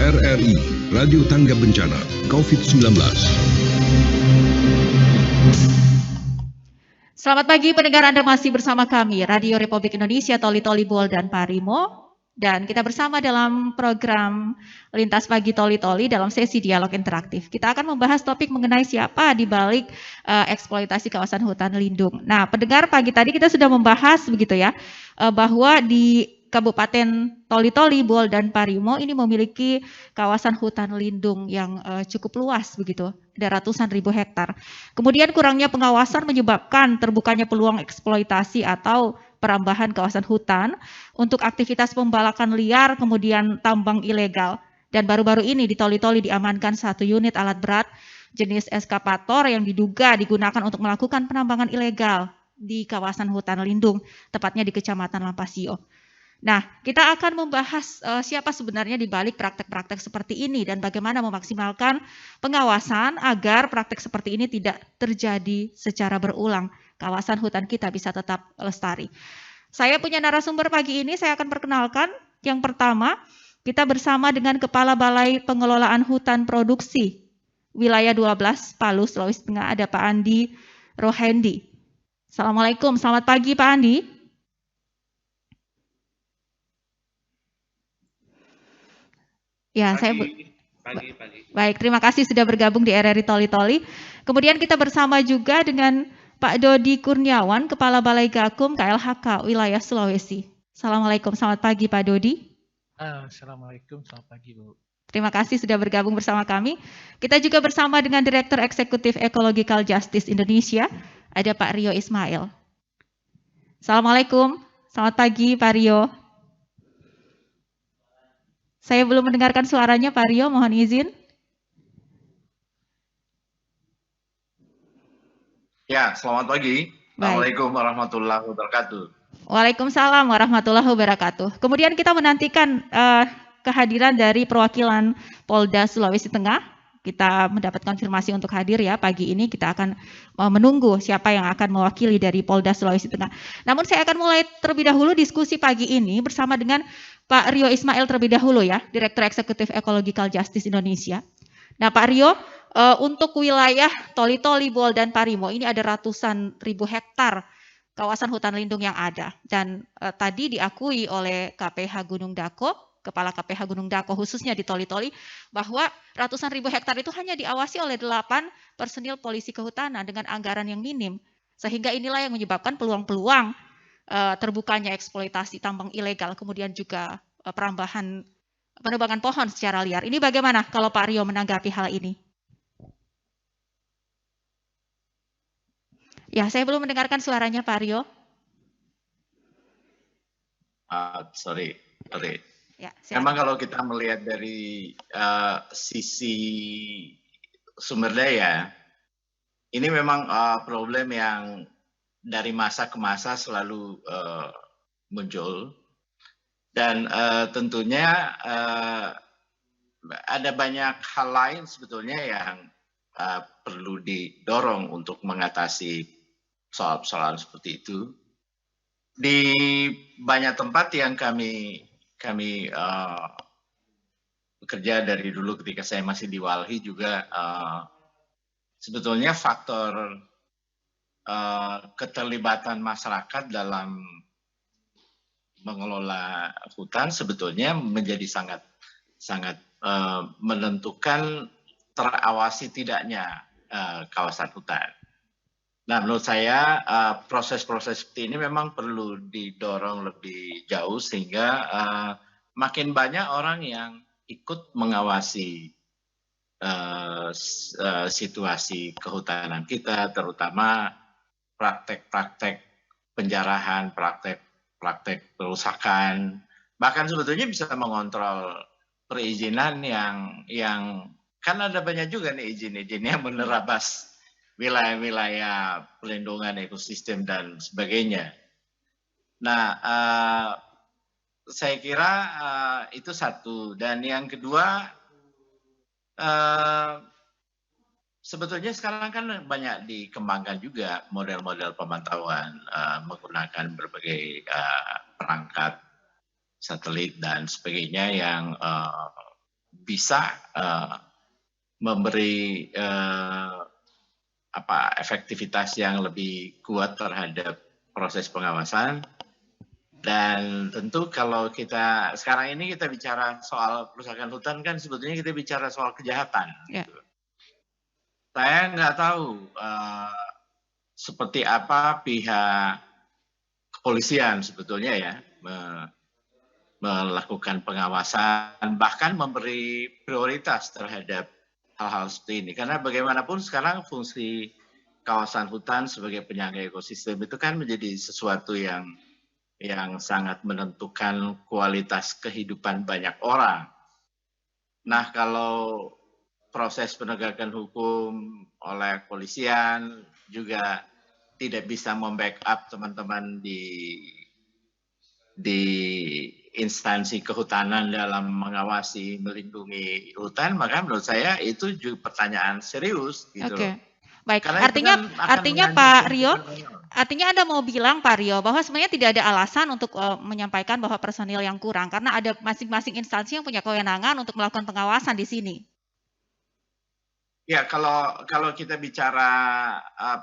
RRI, Radio Tangga Bencana, COVID-19. Selamat pagi pendengar, Anda masih bersama kami, Radio Republik Indonesia, Toli Toli Buol dan Parimo. Dan kita bersama dalam program Lintas Pagi Toli Toli dalam sesi dialog interaktif. Kita akan membahas topik mengenai siapa di balik eksploitasi kawasan hutan lindung. Nah, pendengar, pagi tadi kita sudah membahas begitu ya, bahwa di Kabupaten Toli Toli, Buol dan Parimo ini memiliki kawasan hutan lindung yang cukup luas begitu, ada ratusan ribu hektar. Kemudian kurangnya pengawasan menyebabkan terbukanya peluang eksploitasi atau perambahan kawasan hutan untuk aktivitas pembalakan liar, kemudian tambang ilegal. Dan baru-baru ini di Toli Toli diamankan 1 unit alat berat jenis eskavator yang diduga digunakan untuk melakukan penambangan ilegal di kawasan hutan lindung, tepatnya di Kecamatan Lampasio. Nah, kita akan membahas siapa sebenarnya di balik praktek-praktek seperti ini dan bagaimana memaksimalkan pengawasan agar praktek seperti ini tidak terjadi secara berulang. Kawasan hutan kita bisa tetap lestari. Saya punya narasumber pagi ini, saya akan perkenalkan. Yang pertama, kita bersama dengan Kepala Balai Pengelolaan Hutan Produksi Wilayah 12, Palu, Sulawesi Tengah, ada Pak Andi Rohendi. Assalamualaikum, selamat pagi Pak Andi. Ya, pagi. Baik, terima kasih sudah bergabung di RRI Toli Toli. Kemudian kita bersama juga dengan Pak Dodi Kurniawan, Kepala Balai Gakum KLHK Wilayah Sulawesi. Assalamualaikum, selamat pagi Pak Dodi. Assalamualaikum, selamat pagi Bu. Terima kasih sudah bergabung bersama kami. Kita juga bersama dengan Direktur Eksekutif Ecological Justice Indonesia, ada Pak Rio Ismail. Assalamualaikum, selamat pagi Pak Rio. Saya belum mendengarkan suaranya Pak Rio, mohon izin. Ya, selamat pagi. Assalamualaikum warahmatullahi wabarakatuh. Waalaikumsalam warahmatullahi wabarakatuh. Kemudian kita menantikan kehadiran dari perwakilan Polda Sulawesi Tengah. Kita mendapat konfirmasi untuk hadir ya pagi ini. Kita akan menunggu siapa yang akan mewakili dari Polda Sulawesi Tengah. Namun saya akan mulai terlebih dahulu diskusi pagi ini bersama dengan Pak Rio Ismail terlebih dahulu ya, Direktur Eksekutif Ecological Justice Indonesia. Nah Pak Rio, untuk wilayah Toli Toli, Buol dan Parimo ini ada ratusan ribu hektar kawasan hutan lindung yang ada. Dan tadi diakui oleh KPH Gunung Dako, Kepala KPH Gunung Dako khususnya di Toli Toli, bahwa ratusan ribu hektar itu hanya diawasi oleh 8 personil polisi kehutanan dengan anggaran yang minim. Sehingga inilah yang menyebabkan peluang-peluang terbukanya eksploitasi tambang ilegal, kemudian juga penebangan pohon secara liar. Ini bagaimana kalau Pak Rio menanggapi hal ini? Ya, saya belum mendengarkan suaranya Pak Rio. Sorry. Ya, memang kalau kita melihat dari sisi sumber daya, ini memang problem yang dari masa ke masa selalu muncul dan tentunya ada banyak hal lain sebetulnya yang perlu didorong untuk mengatasi soal-soal seperti itu. Di banyak tempat yang kami bekerja dari dulu ketika saya masih di Walhi juga sebetulnya faktor keterlibatan masyarakat dalam mengelola hutan sebetulnya menjadi sangat menentukan terawasi tidaknya kawasan hutan. Nah, menurut saya proses-proses seperti ini memang perlu didorong lebih jauh sehingga makin banyak orang yang ikut mengawasi situasi kehutanan kita, terutama praktek-praktek penjarahan, praktek perusakan, bahkan sebetulnya bisa mengontrol perizinan yang kan ada banyak juga nih izin-izin yang menerabas wilayah-wilayah pelindungan ekosistem dan sebagainya. Nah, saya kira itu satu. Dan yang kedua, sebetulnya sekarang kan banyak dikembangkan juga model-model pemantauan menggunakan berbagai perangkat satelit dan sebagainya yang bisa memberi efektivitas yang lebih kuat terhadap proses pengawasan. Dan tentu kalau kita sekarang ini kita bicara soal perusahaan hutan kan sebetulnya kita bicara soal kejahatan. Ya. Saya nggak tahu seperti apa pihak kepolisian sebetulnya ya melakukan pengawasan, bahkan memberi prioritas terhadap hal-hal seperti ini. Karena bagaimanapun sekarang fungsi kawasan hutan sebagai penyangga ekosistem itu kan menjadi sesuatu yang sangat menentukan kualitas kehidupan banyak orang. Nah, kalau proses penegakan hukum oleh kepolisian juga tidak bisa membackup teman-teman di instansi kehutanan dalam mengawasi, melindungi hutan, maka menurut saya itu juga pertanyaan serius gitu. Oke. Baik, Karena itu kan akan artinya Pak mengancam Rio, kepentingan. artinya Anda mau bilang Pak Rio bahwa sebenarnya tidak ada alasan untuk menyampaikan bahwa personil yang kurang karena ada masing-masing instansi yang punya kewenangan untuk melakukan pengawasan di sini. Ya, kalau kita bicara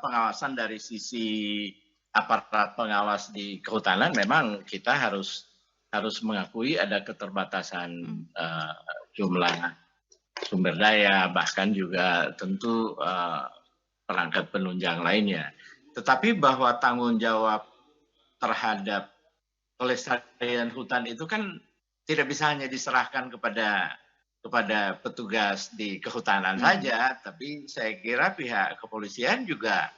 pengawasan dari sisi aparat pengawas di kehutanan, memang kita harus mengakui ada keterbatasan jumlah sumber daya, bahkan juga tentu perangkat penunjang lainnya. Tetapi bahwa tanggung jawab terhadap pelestarian hutan itu kan tidak bisa hanya diserahkan kepada petugas di kehutanan saja, tapi saya kira pihak kepolisian juga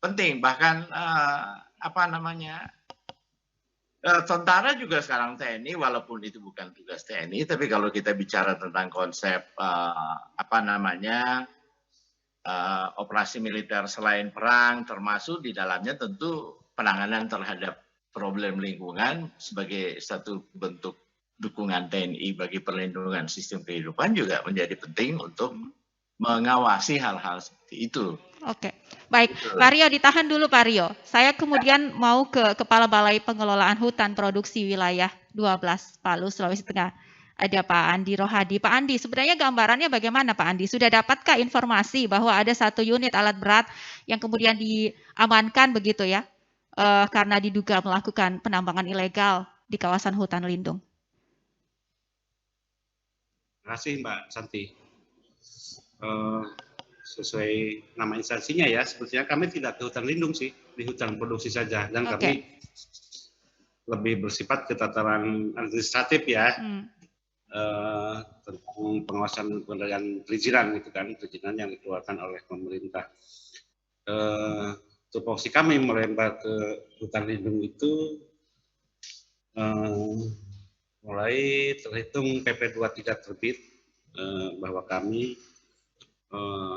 penting. Bahkan tentara juga sekarang TNI, walaupun itu bukan tugas TNI, tapi kalau kita bicara tentang konsep operasi militer selain perang, termasuk di dalamnya tentu penanganan terhadap problem lingkungan sebagai satu bentuk dukungan TNI bagi perlindungan sistem kehidupan juga menjadi penting untuk mengawasi hal-hal seperti itu. Oke, baik. Pak Rio, ditahan dulu Pak Rio. Saya kemudian mau ke Kepala Balai Pengelolaan Hutan Produksi Wilayah 12 Palu, Sulawesi Tengah. Ada Pak Andi Rohadi. Pak Andi, sebenarnya gambarannya bagaimana Pak Andi? Sudah dapatkah informasi bahwa ada satu unit alat berat yang kemudian diamankan begitu ya, karena diduga melakukan penambangan ilegal di kawasan hutan lindung? Terima kasih Mbak Santi. Sesuai nama instansinya ya, sebetulnya kami tidak ke hutan lindung sih, di hutan produksi saja, dan kami lebih bersifat ke tataran administratif ya, tentang pengawasan pengendalian perizinan gitu kan, perizinan yang dikeluarkan oleh pemerintah. Tupoksi kami melempar ke hutan lindung itu mulai terhitung PP 23 terbit, bahwa kami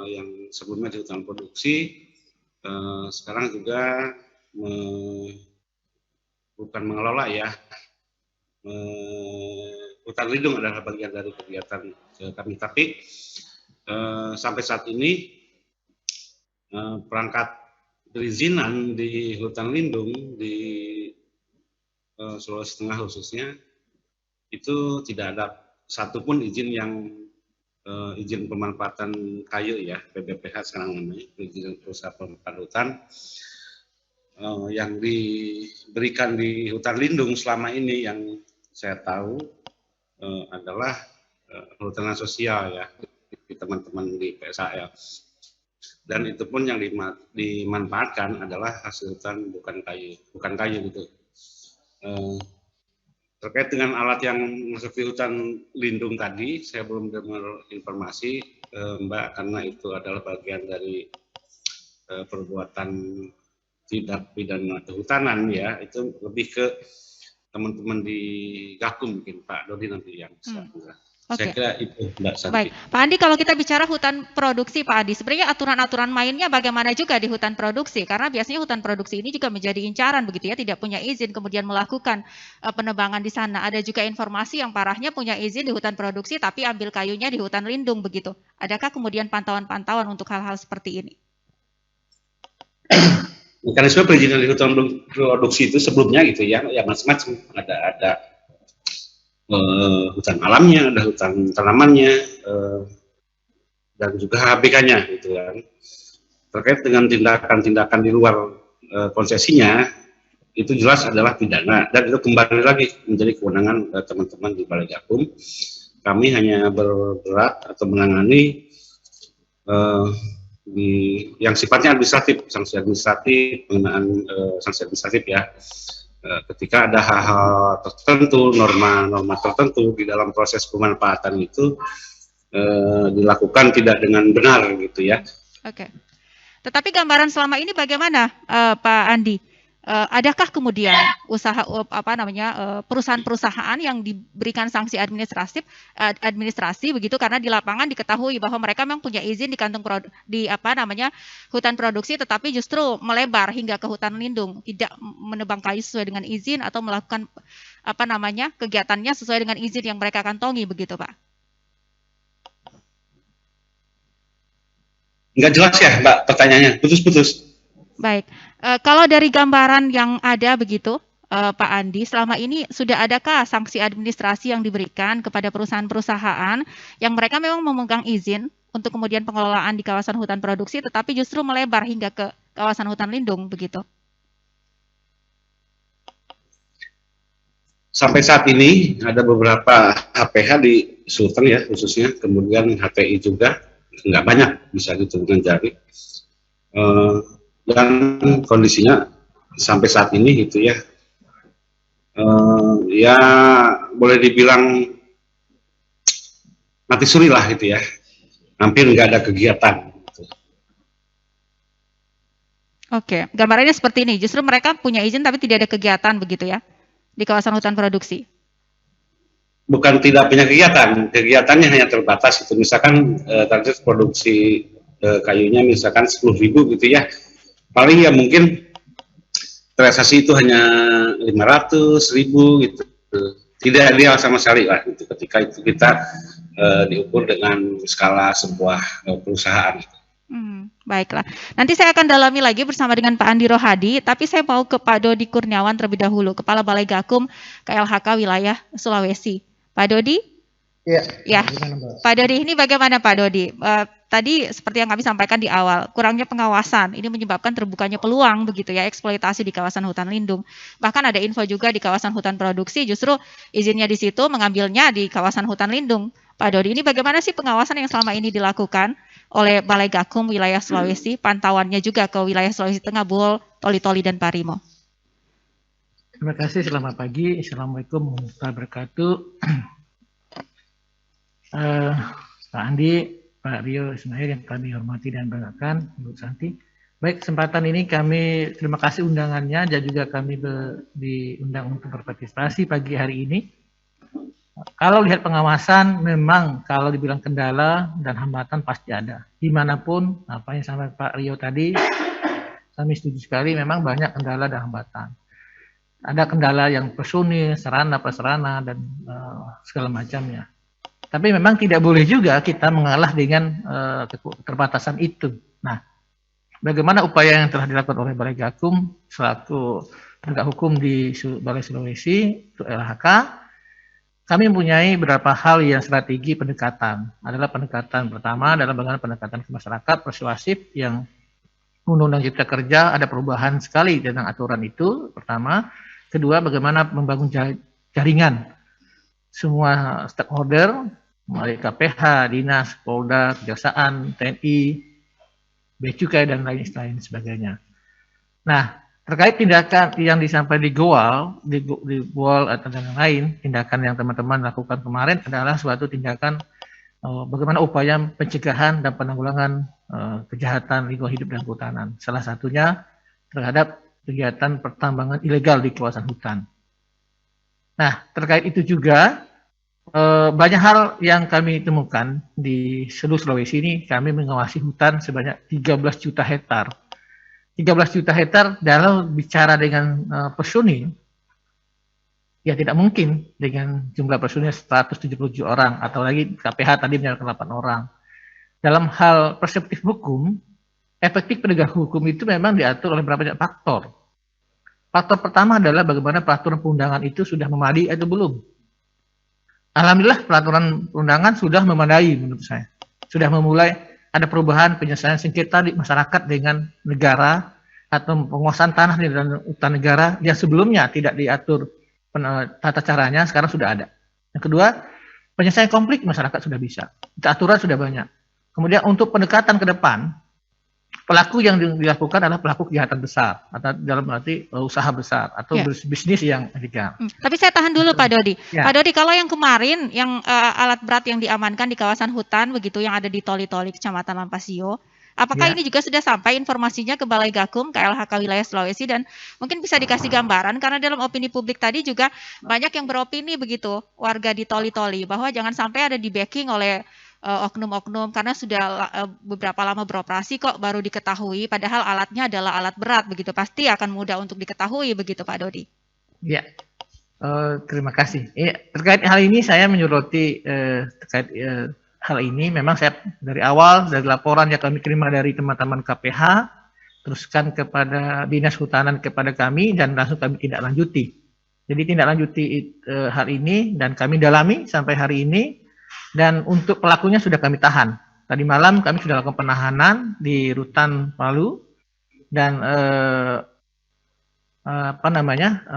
yang sebelumnya di hutan produksi sekarang juga bukan mengelola ya, hutan lindung adalah bagian dari kegiatan kami, tapi sampai saat ini perangkat perizinan di hutan lindung di Sulawesi Tengah khususnya itu tidak ada satupun izin yang izin pemanfaatan kayu ya, PBPH sekarang namanya, izin usaha pemanfaatan hutan, yang diberikan di hutan lindung selama ini yang saya tahu adalah perhutanan sosial ya, di teman-teman di PSHL, dan itu pun yang dimanfaatkan adalah hasil hutan bukan kayu gitu. Terkait dengan alat yang masuk di hutan lindung tadi, saya belum dengar informasi, Mbak, karena itu adalah bagian dari perbuatan tindak pidana kehutanan ya, itu lebih ke teman-teman di Gakum mungkin Pak Dodi nanti yang bisa. Saya kira itu Mbak Santi. Baik, Pak Andi, kalau kita bicara hutan produksi Pak Andi, sebenarnya aturan-aturan mainnya bagaimana juga di hutan produksi? Karena biasanya hutan produksi ini juga menjadi incaran begitu ya, tidak punya izin kemudian melakukan penebangan di sana. Ada juga informasi yang parahnya punya izin di hutan produksi tapi ambil kayunya di hutan lindung begitu. Adakah kemudian pantauan-pantauan untuk hal-hal seperti ini? Mekanisme perizinan di hutan produksi itu sebelumnya gitu ya, ya macam-macam, ada hutan alamnya, ada hutan tanamannya, dan juga HBK-nya gitu kan. Terkait dengan tindakan-tindakan di luar konsesinya, itu jelas adalah pidana dan itu kembali lagi menjadi kewenangan teman-teman di Balai Gakum. Kami hanya bergerak atau menangani yang sifatnya administratif, sanksi administratif, pengenaan sanksi administratif ya. Ketika ada hal-hal tertentu, norma-norma tertentu di dalam proses pemanfaatan itu dilakukan tidak dengan benar gitu ya. Oke. Tetapi gambaran selama ini bagaimana, Pak Andi? Adakah kemudian perusahaan-perusahaan yang diberikan sanksi administrasi begitu karena di lapangan diketahui bahwa mereka memang punya izin di kantung hutan produksi, tetapi justru melebar hingga ke hutan lindung, tidak menebang kayu sesuai dengan izin atau melakukan kegiatannya sesuai dengan izin yang mereka kantongi begitu, Pak? Nggak jelas ya, Mbak, pertanyaannya, putus-putus. Baik, kalau dari gambaran yang ada begitu, Pak Andi, selama ini sudah adakah sanksi administrasi yang diberikan kepada perusahaan-perusahaan yang mereka memang memegang izin untuk kemudian pengelolaan di kawasan hutan produksi, tetapi justru melebar hingga ke kawasan hutan lindung begitu? Sampai saat ini ada beberapa HPH di Sulteng ya khususnya, kemudian HTI juga, nggak banyak bisa dihitung dengan jari. Dan kondisinya sampai saat ini gitu ya, ya boleh dibilang mati suri lah gitu ya, hampir nggak ada kegiatan. Gitu. Oke, gambarannya seperti ini, justru mereka punya izin tapi tidak ada kegiatan begitu ya, di kawasan hutan produksi? Bukan tidak punya kegiatan, kegiatannya hanya terbatas itu, misalkan target produksi kayunya misalkan 10.000 gitu ya, paling ya mungkin realisasi itu hanya 500, 1.000 gitu, tidak ideal sama sekali lah gitu, ketika itu kita diukur dengan skala sebuah perusahaan. Baiklah, nanti saya akan dalami lagi bersama dengan Pak Andi Rohadi, tapi saya mau ke Pak Dodi Kurniawan terlebih dahulu, Kepala Balai Gakum KLHK Wilayah Sulawesi. Pak Dodi? Ya. Pak Dodi, ini bagaimana Pak Dodi? Tadi seperti yang kami sampaikan di awal, kurangnya pengawasan ini menyebabkan terbukanya peluang begitu ya eksploitasi di kawasan hutan lindung. Bahkan ada info juga di kawasan hutan produksi justru izinnya di situ, mengambilnya di kawasan hutan lindung. Pak Dodi, ini bagaimana sih pengawasan yang selama ini dilakukan oleh Balai Gakum Wilayah Sulawesi, pantauannya juga ke wilayah Sulawesi Tengah, Buol, Toli-Toli dan Parimo? Terima kasih, selamat pagi. Assalamualaikum warahmatullahi wabarakatuh. Pak Andi, Pak Rio Ismail yang kami hormati dan banggakan, Ibu Santi. Baik, kesempatan ini kami terima kasih undangannya dan juga kami diundang untuk berpartisipasi pagi hari ini. Kalau lihat pengawasan, memang kalau dibilang kendala dan hambatan pasti ada. Dimanapun, apa yang sama Pak Rio tadi, kami setuju sekali, memang banyak kendala dan hambatan. Ada kendala yang personil, sarana, prasarana, dan segala macamnya. Tapi memang tidak boleh juga kita mengalah dengan keterbatasan itu. Nah, bagaimana upaya yang telah dilakukan oleh Balai Gakum selaku penegak hukum di Balai Sulawesi, untuk LHK, kami mempunyai beberapa hal yang strategi pendekatan. Adalah pendekatan pertama adalah bagaimana pendekatan ke masyarakat persuasif yang Undang-Undang Cipta Kerja ada perubahan sekali tentang aturan itu, pertama. Kedua, bagaimana membangun jaringan semua stakeholder, mulai KPH, Dinas, Polda, Kejaksaan, TNI, Bea Cukai, dan lain sebagainya. Nah, terkait tindakan yang disampaikan di Buol atau yang lain, tindakan yang teman-teman lakukan kemarin adalah suatu tindakan bagaimana upaya pencegahan dan penanggulangan kejahatan lingkungan hidup dan kehutanan. Salah satunya terhadap kegiatan pertambangan ilegal di kawasan hutan. Nah, terkait itu juga banyak hal yang kami temukan di seluruh Sulawesi ini. Kami mengawasi hutan sebanyak 13 juta hektar. 13 juta hektar dalam bicara dengan personil, ya tidak mungkin dengan jumlah personil 177 orang, atau lagi KPH tadi menyatakan 8 orang. Dalam hal perspektif hukum, efektif penegak hukum itu memang diatur oleh beberapa faktor. Faktor pertama adalah bagaimana peraturan perundangan itu sudah memadai atau belum. alhamdulillah peraturan perundangan sudah memadai menurut saya. Sudah memulai ada perubahan penyelesaian sengketa di masyarakat dengan negara atau penguasaan tanah di dalam hutan negara yang sebelumnya tidak diatur tata caranya, sekarang sudah ada. Yang kedua, penyelesaian konflik masyarakat sudah bisa. Aturan sudah banyak. Kemudian untuk pendekatan ke depan, pelaku yang dilakukan adalah pelaku kejahatan besar atau dalam arti usaha besar atau bisnis yang ilegal. Tapi saya tahan dulu Pak Dodi. Ya. Pak Dodi, kalau yang kemarin yang alat berat yang diamankan di kawasan hutan begitu yang ada di Toli-Toli Kecamatan Lampasio, apakah ini juga sudah sampai informasinya ke Balai Gakum, ke LHK Wilayah Sulawesi, dan mungkin bisa dikasih gambaran karena dalam opini publik tadi juga banyak yang beropini begitu warga di Toli-Toli bahwa jangan sampai ada di backing oleh oknum-oknum karena sudah beberapa lama beroperasi kok baru diketahui padahal alatnya adalah alat berat begitu, pasti akan mudah untuk diketahui begitu Pak Dodi. Ya, terima kasih. Terkait hal ini saya menyoroti terkait hal ini memang saya dari awal dari laporan yang kami terima dari teman-teman KPH teruskan kepada Dinas Hutanan kepada kami dan langsung kami tidak lanjuti. Jadi tidak lanjuti hal ini dan kami dalami sampai hari ini. Dan untuk pelakunya sudah kami tahan. Tadi malam kami sudah lakukan penahanan di Rutan Palu dan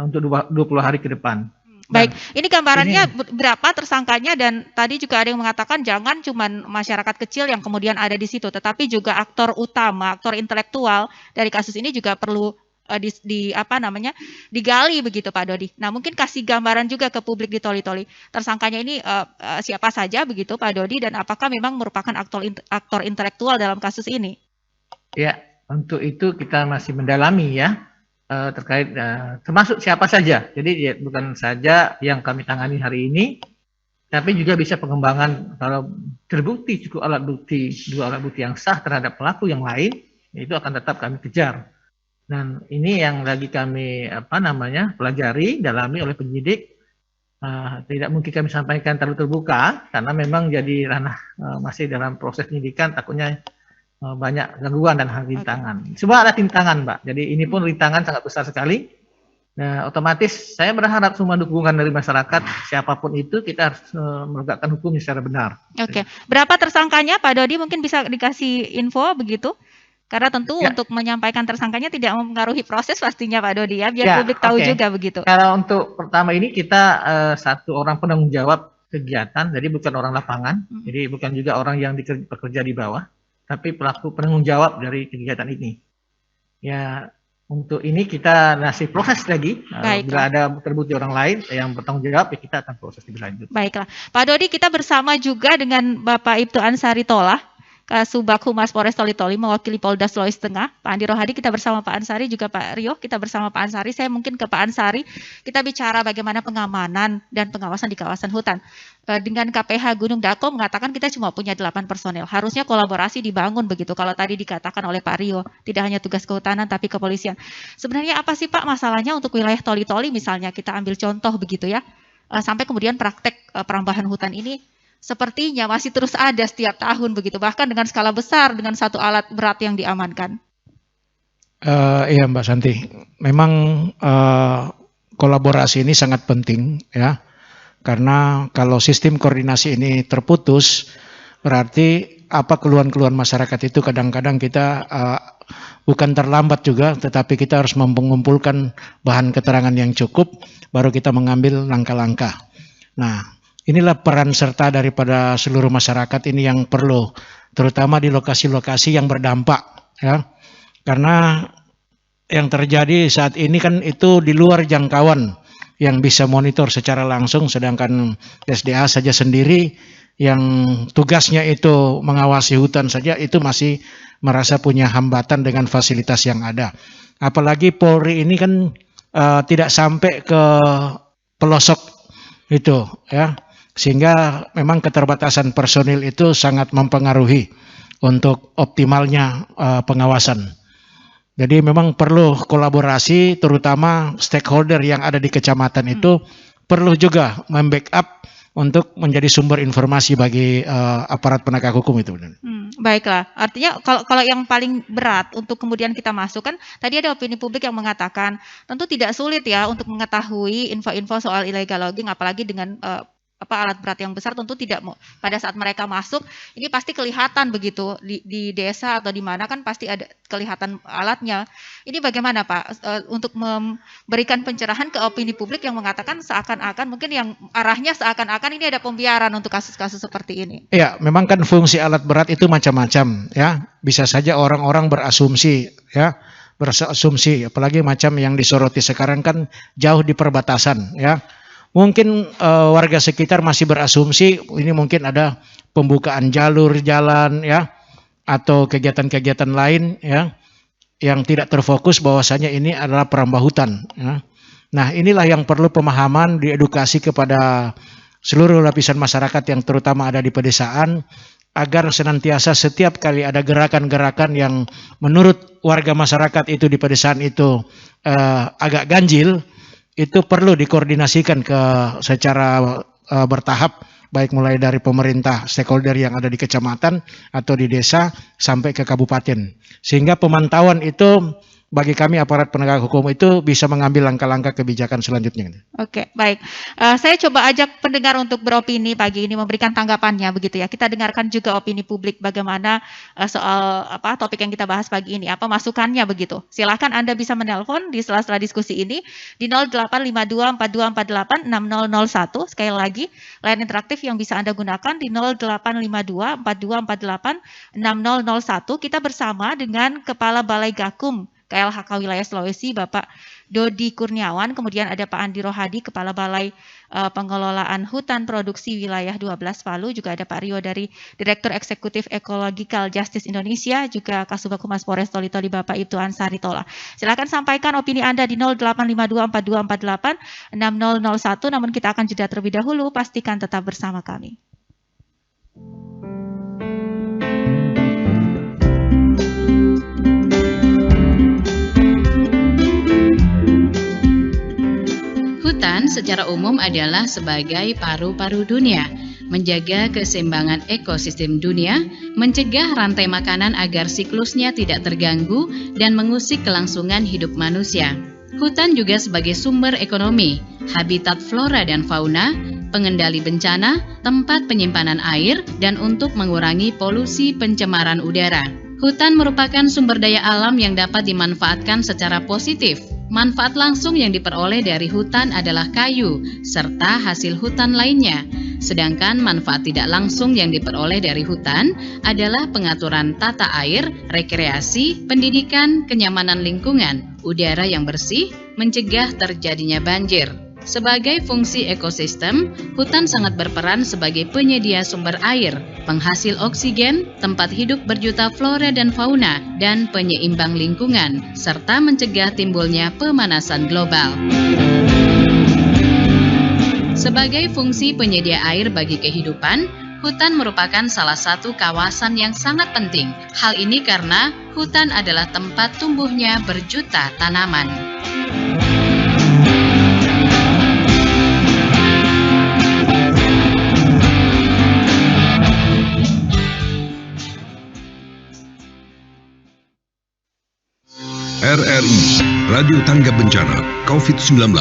untuk 20 hari ke depan. Baik, ini gambarannya berapa tersangkanya dan tadi juga ada yang mengatakan jangan cuma masyarakat kecil yang kemudian ada di situ, tetapi juga aktor utama, aktor intelektual dari kasus ini juga perlu digali begitu Pak Dodi. Nah mungkin kasih gambaran juga ke publik di Toli-Toli. Tersangkanya ini siapa saja begitu Pak Dodi dan apakah memang merupakan aktor intelektual dalam kasus ini? Ya, untuk itu kita masih mendalami ya terkait termasuk siapa saja. Jadi bukan saja yang kami tangani hari ini, tapi juga bisa pengembangan kalau terbukti cukup dua alat bukti yang sah terhadap pelaku yang lain, itu akan tetap kami kejar. Dan ini yang lagi kami pelajari, dalami oleh penyidik. Tidak mungkin kami sampaikan terlalu terbuka karena memang jadi ranah masih dalam proses penyidikan, takutnya banyak gangguan dan rintangan. Semua ada rintangan, Mbak. Jadi ini pun rintangan sangat besar sekali. Nah, otomatis saya berharap semua dukungan dari masyarakat siapapun itu kita harus menegakkan hukum secara benar. Oke. Berapa tersangkanya Pak Dodi? Mungkin bisa dikasih info begitu? Karena tentu untuk menyampaikan tersangkanya tidak mempengaruhi proses pastinya Pak Dodi ya, biar publik tahu juga begitu. Kalau untuk pertama ini kita satu orang penanggung jawab kegiatan, jadi bukan orang lapangan, jadi bukan juga orang yang bekerja di bawah, tapi pelaku penanggung jawab dari kegiatan ini. Ya, untuk ini kita masih proses lagi. Bila ada terbukti orang lain yang bertanggung jawab, ya kita akan proses lebih lanjut. Baiklah, Pak Dodi, kita bersama juga dengan Bapak Ibtu Ansari Tolah, Kasubag Humas Polres Toli-Toli mewakili Polda Sulawesi Tengah. Pak Andi Rohadi kita bersama Pak Ansari, juga Pak Rio kita bersama Pak Ansari. Saya mungkin ke Pak Ansari, kita bicara bagaimana pengamanan dan pengawasan di kawasan hutan. Dengan KPH Gunung Dako mengatakan kita cuma punya 8 personel. Harusnya kolaborasi dibangun begitu. Kalau tadi dikatakan oleh Pak Rio, tidak hanya tugas kehutanan tapi kepolisian. Sebenarnya apa sih Pak masalahnya untuk wilayah Toli-Toli misalnya, kita ambil contoh begitu ya. Sampai kemudian praktek perambahan hutan ini sepertinya masih terus ada setiap tahun begitu, bahkan dengan skala besar dengan satu alat berat yang diamankan. Iya Mbak Santi, memang kolaborasi ini sangat penting ya, karena kalau sistem koordinasi ini terputus, berarti apa keluhan-keluhan masyarakat itu kadang-kadang kita bukan terlambat juga, tetapi kita harus mengumpulkan bahan keterangan yang cukup, baru kita mengambil langkah-langkah. Nah, inilah peran serta daripada seluruh masyarakat ini yang perlu, terutama di lokasi-lokasi yang berdampak ya. Karena yang terjadi saat ini kan itu di luar jangkauan yang bisa monitor secara langsung, sedangkan SDA saja sendiri yang tugasnya itu mengawasi hutan saja itu masih merasa punya hambatan dengan fasilitas yang ada. Apalagi Polri ini kan tidak sampai ke pelosok itu ya. Sehingga memang keterbatasan personil itu sangat mempengaruhi untuk optimalnya pengawasan. Jadi memang perlu kolaborasi, terutama stakeholder yang ada di kecamatan itu perlu juga membackup untuk menjadi sumber informasi bagi aparat penegak hukum itu. Baiklah, artinya kalau yang paling berat untuk kemudian kita masukkan, tadi ada opini publik yang mengatakan tentu tidak sulit ya untuk mengetahui info-info soal illegal logging, apalagi dengan alat berat yang besar tentu tidak pada saat mereka masuk ini pasti kelihatan begitu di desa atau di mana kan pasti ada kelihatan alatnya. Ini bagaimana Pak untuk memberikan pencerahan ke opini publik yang mengatakan seakan-akan mungkin yang arahnya seakan-akan ini ada pembiaran untuk kasus-kasus seperti ini. Ya, memang kan fungsi alat berat itu macam-macam ya. Bisa saja orang-orang berasumsi ya, apalagi macam yang disoroti sekarang kan jauh di perbatasan ya. Mungkin warga sekitar masih berasumsi ini mungkin ada pembukaan jalur jalan ya atau kegiatan-kegiatan lain ya yang tidak terfokus bahwasanya ini adalah perambah hutan ya. Nah, inilah yang perlu pemahaman diedukasi kepada seluruh lapisan masyarakat yang terutama ada di pedesaan agar senantiasa setiap kali ada gerakan-gerakan yang menurut warga masyarakat itu di pedesaan itu agak ganjil, itu perlu dikoordinasikan secara bertahap, baik mulai dari pemerintah, stakeholder yang ada di kecamatan atau di desa sampai ke kabupaten. Sehingga pemantauan itu bagi kami aparat penegak hukum itu bisa mengambil langkah-langkah kebijakan selanjutnya. Oke, baik. Saya coba ajak pendengar untuk beropini pagi ini, memberikan tanggapannya begitu ya. Kita dengarkan juga opini publik bagaimana soal topik yang kita bahas pagi ini, apa masukannya begitu. Silakan Anda bisa menelpon di sela-sela diskusi ini di 085242486001. Sekali lagi, line interaktif yang bisa Anda gunakan di 085242486001. Kita bersama dengan Kepala Balai Gakum KLHK Wilayah Sulawesi, Bapak Dodi Kurniawan, kemudian ada Pak Andi Rohadi, Kepala Balai Pengelolaan Hutan Produksi Wilayah 12 Palu, juga ada Pak Rio dari Direktur Eksekutif Ecological Justice Indonesia, juga Kasubag Humas Polres Toli-Toli Bapak Ibtu Ansari Tola. Silakan sampaikan opini Anda di 085242486001, namun kita akan jeda terlebih dahulu, pastikan tetap bersama kami. Hutan secara umum adalah sebagai paru-paru dunia, menjaga keseimbangan ekosistem dunia, mencegah rantai makanan agar siklusnya tidak terganggu, dan mengusik kelangsungan hidup manusia. Hutan juga sebagai sumber ekonomi, habitat flora dan fauna, pengendali bencana, tempat penyimpanan air, dan untuk mengurangi polusi pencemaran udara. Hutan merupakan sumber daya alam yang dapat dimanfaatkan secara positif. Manfaat langsung yang diperoleh dari hutan adalah kayu, serta hasil hutan lainnya. Sedangkan manfaat tidak langsung yang diperoleh dari hutan adalah pengaturan tata air, rekreasi, pendidikan, kenyamanan lingkungan, udara yang bersih, mencegah terjadinya banjir. Sebagai fungsi ekosistem, hutan sangat berperan sebagai penyedia sumber air, penghasil oksigen, tempat hidup berjuta flora dan fauna, dan penyeimbang lingkungan, serta mencegah timbulnya pemanasan global. Sebagai fungsi penyedia air bagi kehidupan, hutan merupakan salah satu kawasan yang sangat penting. Hal ini karena hutan adalah tempat tumbuhnya berjuta tanaman. RRI, Radio Tangga Bencana, COVID-19.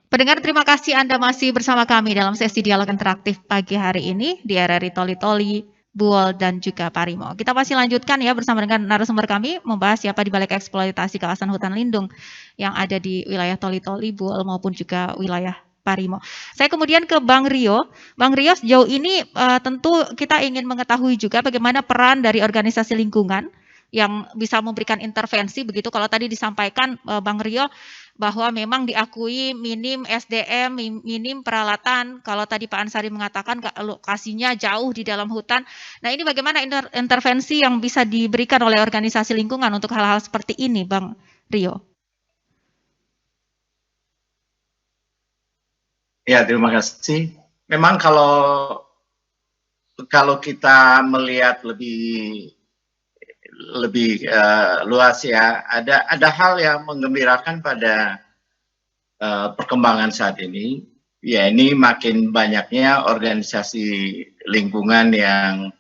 Pendengar, terima kasih Anda masih bersama kami dalam sesi dialog interaktif pagi hari ini di RRI Toli-Toli, Buol, dan juga Parimo. Kita masih lanjutkan ya bersama dengan narasumber kami membahas siapa di balik eksploitasi kawasan hutan lindung yang ada di wilayah Toli-Toli, Buol maupun juga wilayah Parimo. Saya kemudian ke Bang Rio. Bang Rio, sejauh ini tentu kita ingin mengetahui juga bagaimana peran dari organisasi lingkungan yang bisa memberikan intervensi begitu. Kalau tadi disampaikan Bang Rio bahwa memang diakui minim SDM, minim peralatan. Kalau tadi Pak Ansari mengatakan lokasinya jauh di dalam hutan. Nah, ini bagaimana intervensi yang bisa diberikan oleh organisasi lingkungan untuk hal-hal seperti ini, Bang Rio? Ya, terima kasih. Memang kalau kita melihat lebih luas ya, ada hal yang menggembirakan pada perkembangan saat ini. Ya, ini makin banyaknya organisasi lingkungan yang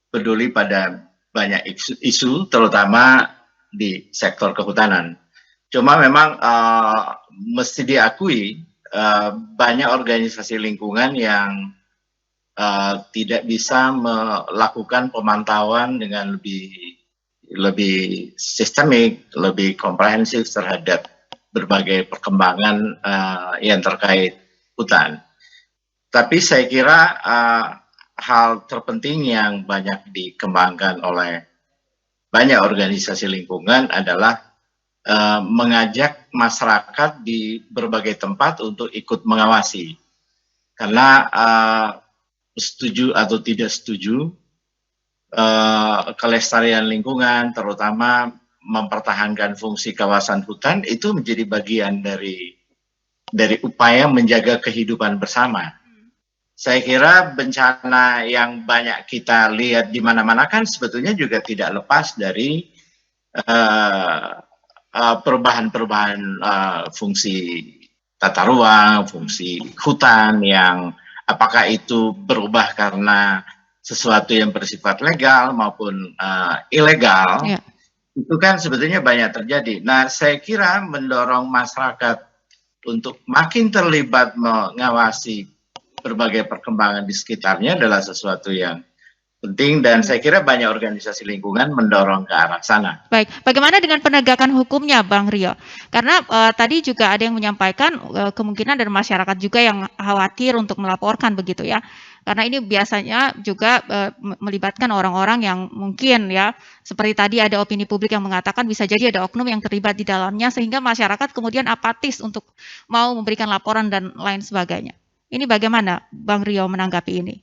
peduli pada banyak isu, terutama di sektor kehutanan. Cuma memang mesti diakui banyak organisasi lingkungan yang tidak bisa melakukan pemantauan dengan lebih sistemik, lebih komprehensif terhadap berbagai perkembangan yang terkait hutan. Tapi saya kira hal terpenting yang banyak dikembangkan oleh banyak organisasi lingkungan adalah mengajak masyarakat di berbagai tempat untuk ikut mengawasi. Karena setuju atau tidak setuju, kelestarian lingkungan, terutama mempertahankan fungsi kawasan hutan, itu menjadi bagian dari upaya menjaga kehidupan bersama. Saya kira bencana yang banyak kita lihat di mana-mana kan sebetulnya juga tidak lepas dari perubahan-perubahan fungsi tata ruang, fungsi hutan yang apakah itu berubah karena sesuatu yang bersifat legal maupun ilegal, itu kan sebetulnya banyak terjadi. Nah, saya kira mendorong masyarakat untuk makin terlibat mengawasi berbagai perkembangan di sekitarnya adalah sesuatu yang penting, dan saya kira banyak organisasi lingkungan mendorong ke arah sana. Baik, bagaimana dengan penegakan hukumnya, Bang Rio? Karena tadi juga ada yang menyampaikan kemungkinan dari masyarakat juga yang khawatir untuk melaporkan begitu ya. Karena ini biasanya juga melibatkan orang-orang yang mungkin ya, seperti tadi ada opini publik yang mengatakan bisa jadi ada oknum yang terlibat di dalamnya sehingga masyarakat kemudian apatis untuk mau memberikan laporan dan lain sebagainya. Ini bagaimana Bang Rio menanggapi ini?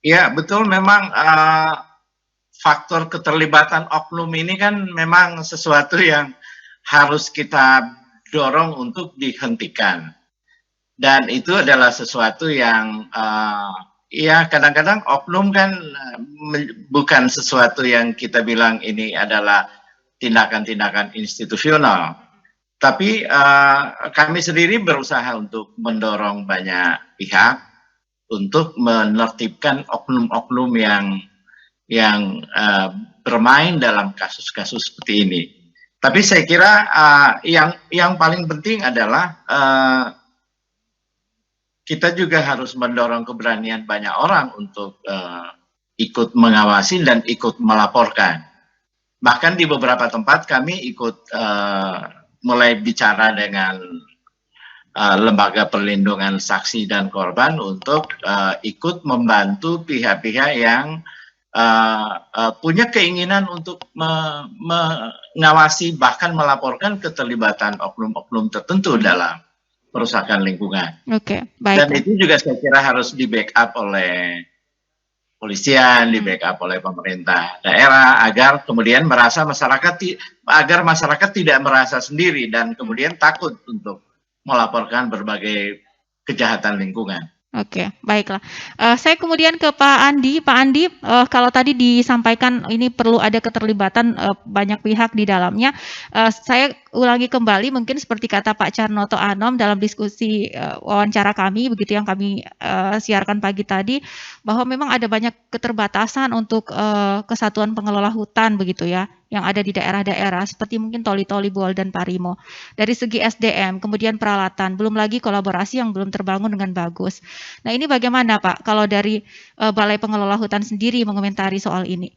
Ya, betul, memang faktor keterlibatan oknum ini kan memang sesuatu yang harus kita dorong untuk dihentikan. Dan itu adalah sesuatu yang ya kadang-kadang oknum kan bukan sesuatu yang kita bilang ini adalah tindakan-tindakan institusional. Tapi kami sendiri berusaha untuk mendorong banyak pihak untuk menertibkan oknum-oknum yang bermain dalam kasus-kasus seperti ini. Tapi saya kira yang paling penting adalah kita juga harus mendorong keberanian banyak orang untuk ikut mengawasi dan ikut melaporkan. Bahkan di beberapa tempat kami ikut mulai bicara dengan lembaga perlindungan saksi dan korban untuk ikut membantu pihak-pihak yang punya keinginan untuk mengawasi bahkan melaporkan keterlibatan oknum-oknum tertentu dalam perusahaan lingkungan. Oke, baik. Dan itu juga saya kira harus di backup oleh polisian, di backup oleh pemerintah daerah agar kemudian agar masyarakat tidak merasa sendiri dan kemudian takut untuk melaporkan berbagai kejahatan lingkungan. Oke, baiklah. Saya kemudian ke Pak Andi. Pak Andi, kalau tadi disampaikan ini perlu ada keterlibatan banyak pihak di dalamnya. Saya ulangi kembali, mungkin seperti kata Pak Carnoto Anom dalam diskusi wawancara kami, begitu yang kami siarkan pagi tadi, bahwa memang ada banyak keterbatasan untuk kesatuan pengelola hutan, begitu ya, yang ada di daerah-daerah seperti mungkin Toli-Toli, Buol, dan Parimo. Dari segi SDM, kemudian peralatan, belum lagi kolaborasi yang belum terbangun dengan bagus. Nah, ini bagaimana Pak kalau dari Balai Pengelola Hutan sendiri mengomentari soal ini?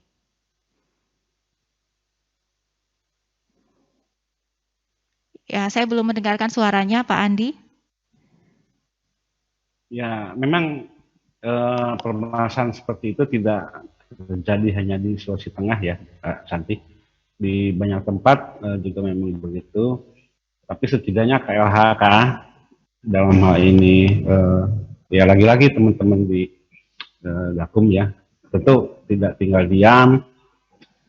Ya, saya belum mendengarkan suaranya Pak Andi. Ya, memang permasalahan seperti itu tidak terjadi hanya di Sulawesi Tengah ya, Pak Santi. Di banyak tempat juga memang begitu, tapi setidaknya KLHK dalam hal ini ya lagi-lagi teman-teman di Gakum ya tentu tidak tinggal diam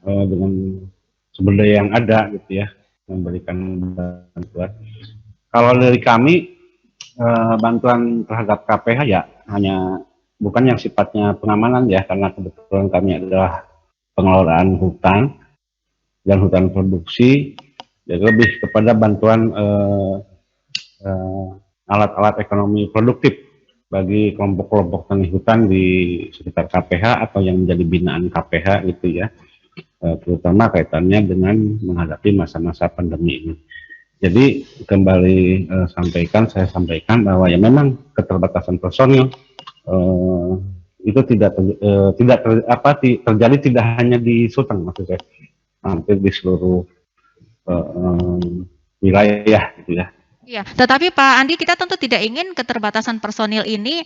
dengan sumber daya yang ada gitu ya, memberikan bantuan. Kalau dari kami bantuan terhadap KPH ya hanya bukan yang sifatnya pengamanan ya, karena kebetulan kami adalah pengelolaan hutan dan hutan produksi, dan lebih kepada bantuan alat-alat ekonomi produktif bagi kelompok-kelompok tani hutan di sekitar KPH atau yang menjadi binaan KPH gitu ya, terutama kaitannya dengan menghadapi masa-masa pandemi ini. Jadi kembali saya sampaikan bahwa ya memang keterbatasan personil itu terjadi tidak hanya di Sulteng, maksud saya, hampir di seluruh wilayah gitu ya. Ya, tetapi Pak Andi, kita tentu tidak ingin keterbatasan personil ini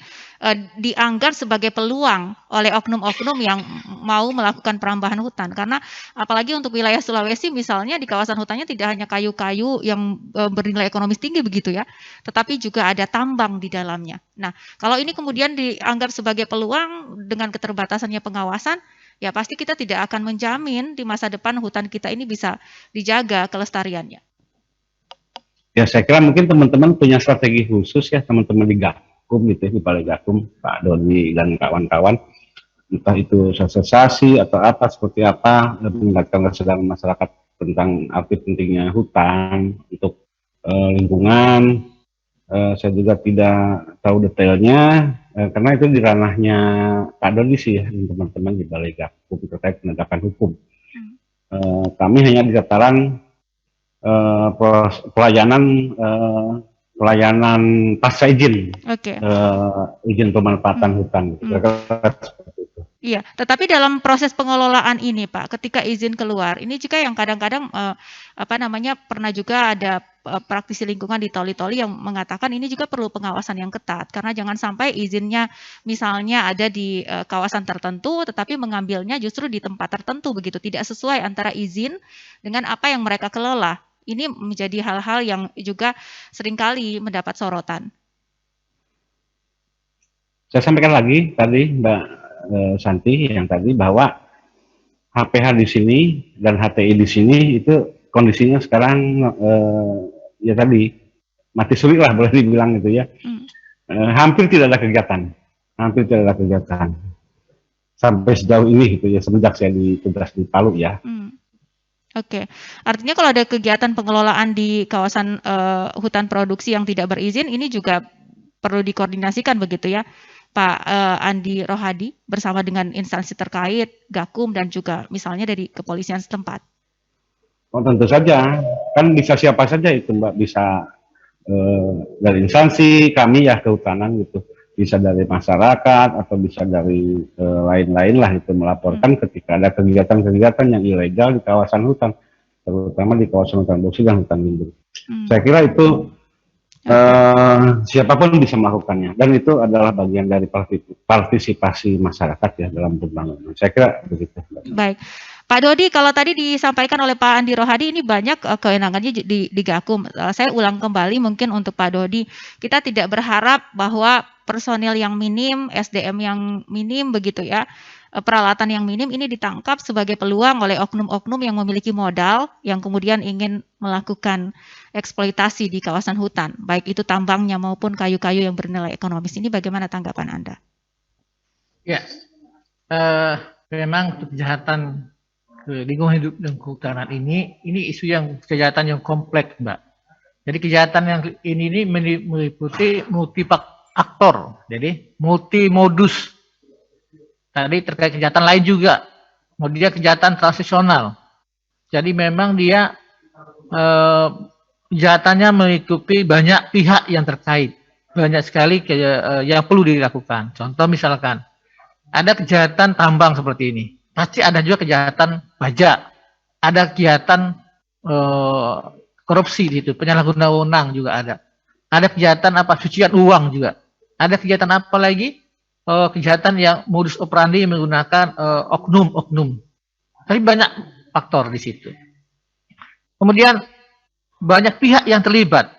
dianggap sebagai peluang oleh oknum-oknum yang mau melakukan perambahan hutan. Karena apalagi untuk wilayah Sulawesi misalnya, di kawasan hutannya tidak hanya kayu-kayu yang bernilai ekonomis tinggi begitu ya, tetapi juga ada tambang di dalamnya. Nah, kalau ini kemudian dianggap sebagai peluang dengan keterbatasannya pengawasan, ya pasti kita tidak akan menjamin di masa depan hutan kita ini bisa dijaga kelestariannya. Ya saya kira mungkin teman-teman punya strategi khusus ya, teman-teman di Gakum gitu ya, di Balai Gakum, Pak Doni dan kawan-kawan, entah itu sosialisasi atau apa, seperti apa, mengingatkan kesadaran masyarakat tentang arti pentingnya hutan untuk lingkungan. Saya juga tidak tahu detailnya, karena itu di ranahnya Pak Doni sih ya, teman-teman di Balai Gakum terkait penegakan hukum. Kami hanya di tataran pelayanan pasca izin, izin pemanfaatan hutan. Iya, tetapi dalam proses pengelolaan ini, Pak, ketika izin keluar, ini juga yang kadang-kadang pernah juga ada praktisi lingkungan di Toli-Toli yang mengatakan ini juga perlu pengawasan yang ketat, karena jangan sampai izinnya misalnya ada di kawasan tertentu, tetapi mengambilnya justru di tempat tertentu begitu, tidak sesuai antara izin dengan apa yang mereka kelola. Ini menjadi hal-hal yang juga seringkali mendapat sorotan. Saya sampaikan lagi tadi Mbak Santi yang tadi bahwa HPH di sini dan HTI di sini itu kondisinya sekarang ya tadi mati suri lah boleh dibilang gitu ya. Hampir tidak ada kegiatan, sampai sejauh ini gitu ya, semenjak saya ditugas di Palu ya. Oke, artinya kalau ada kegiatan pengelolaan di kawasan hutan produksi yang tidak berizin, ini juga perlu dikoordinasikan begitu ya, Pak Andi Rohadi, bersama dengan instansi terkait, Gakum, dan juga misalnya dari kepolisian setempat. Oh tentu saja, kan bisa siapa saja itu Mbak, bisa dari instansi kami ya kehutanan gitu, bisa dari masyarakat atau bisa dari lain-lain lah itu melaporkan ketika ada kegiatan-kegiatan yang ilegal di kawasan hutan, terutama di kawasan hutan produksi dan hutan lindung. Saya kira itu siapapun bisa melakukannya, dan itu adalah bagian dari partisipasi masyarakat ya dalam pembangunan. Saya kira begitu. Baik. Pak Dodi, kalau tadi disampaikan oleh Pak Andi Rohadi ini banyak kewenangannya di Gakum. Saya ulang kembali mungkin untuk Pak Dodi, kita tidak berharap bahwa personil yang minim, SDM yang minim begitu ya, peralatan yang minim ini ditangkap sebagai peluang oleh oknum-oknum yang memiliki modal yang kemudian ingin melakukan eksploitasi di kawasan hutan, baik itu tambangnya maupun kayu-kayu yang bernilai ekonomis. Ini bagaimana tanggapan Anda? Ya, memang kejahatan lingkungan hidup dan kehutanan ini isu yang kejahatan yang kompleks, Mbak. Jadi kejahatan yang ini meliputi multi aktor, jadi multi modus. Tadi terkait kejahatan lain juga, kemudian kejahatan transisional. Jadi memang dia kejahatannya meliputi banyak pihak yang terkait, banyak sekali yang perlu dilakukan. Contoh misalkan ada kejahatan tambang seperti ini. Pasti ada juga kejahatan pajak, ada kejahatan korupsi di situ, penyalahgunaan wewenang juga ada. Ada kejahatan cucian uang juga. Ada kejahatan apa lagi? Kejahatan yang modus operandi menggunakan oknum-oknum. Tapi banyak faktor di situ. Kemudian banyak pihak yang terlibat.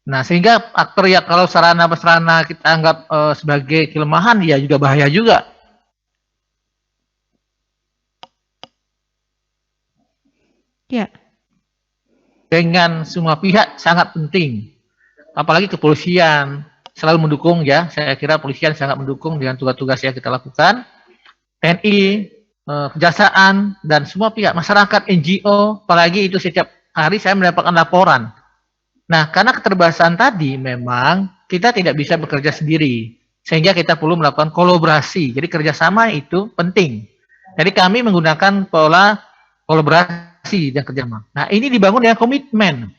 Nah, sehingga aktor ya kalau sarana-prasarana kita anggap sebagai kelemahan ya juga bahaya juga. Ya. Dengan semua pihak sangat penting. Apalagi kepolisian selalu mendukung ya. Saya kira polisian sangat mendukung dengan tugas-tugas yang kita lakukan. TNI, kejaksaan dan semua pihak masyarakat, NGO, apalagi itu setiap hari saya mendapatkan laporan. Nah, karena keterbatasan tadi memang kita tidak bisa bekerja sendiri. Sehingga kita perlu melakukan kolaborasi. Jadi kerjasama itu penting. Jadi kami menggunakan pola kolaborasi dan kerjasama. Nah, ini dibangun dengan komitmen.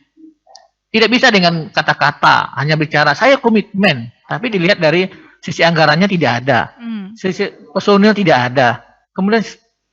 Tidak bisa dengan kata-kata, hanya bicara saya komitmen, tapi dilihat dari sisi anggarannya tidak ada, sisi personil tidak ada, kemudian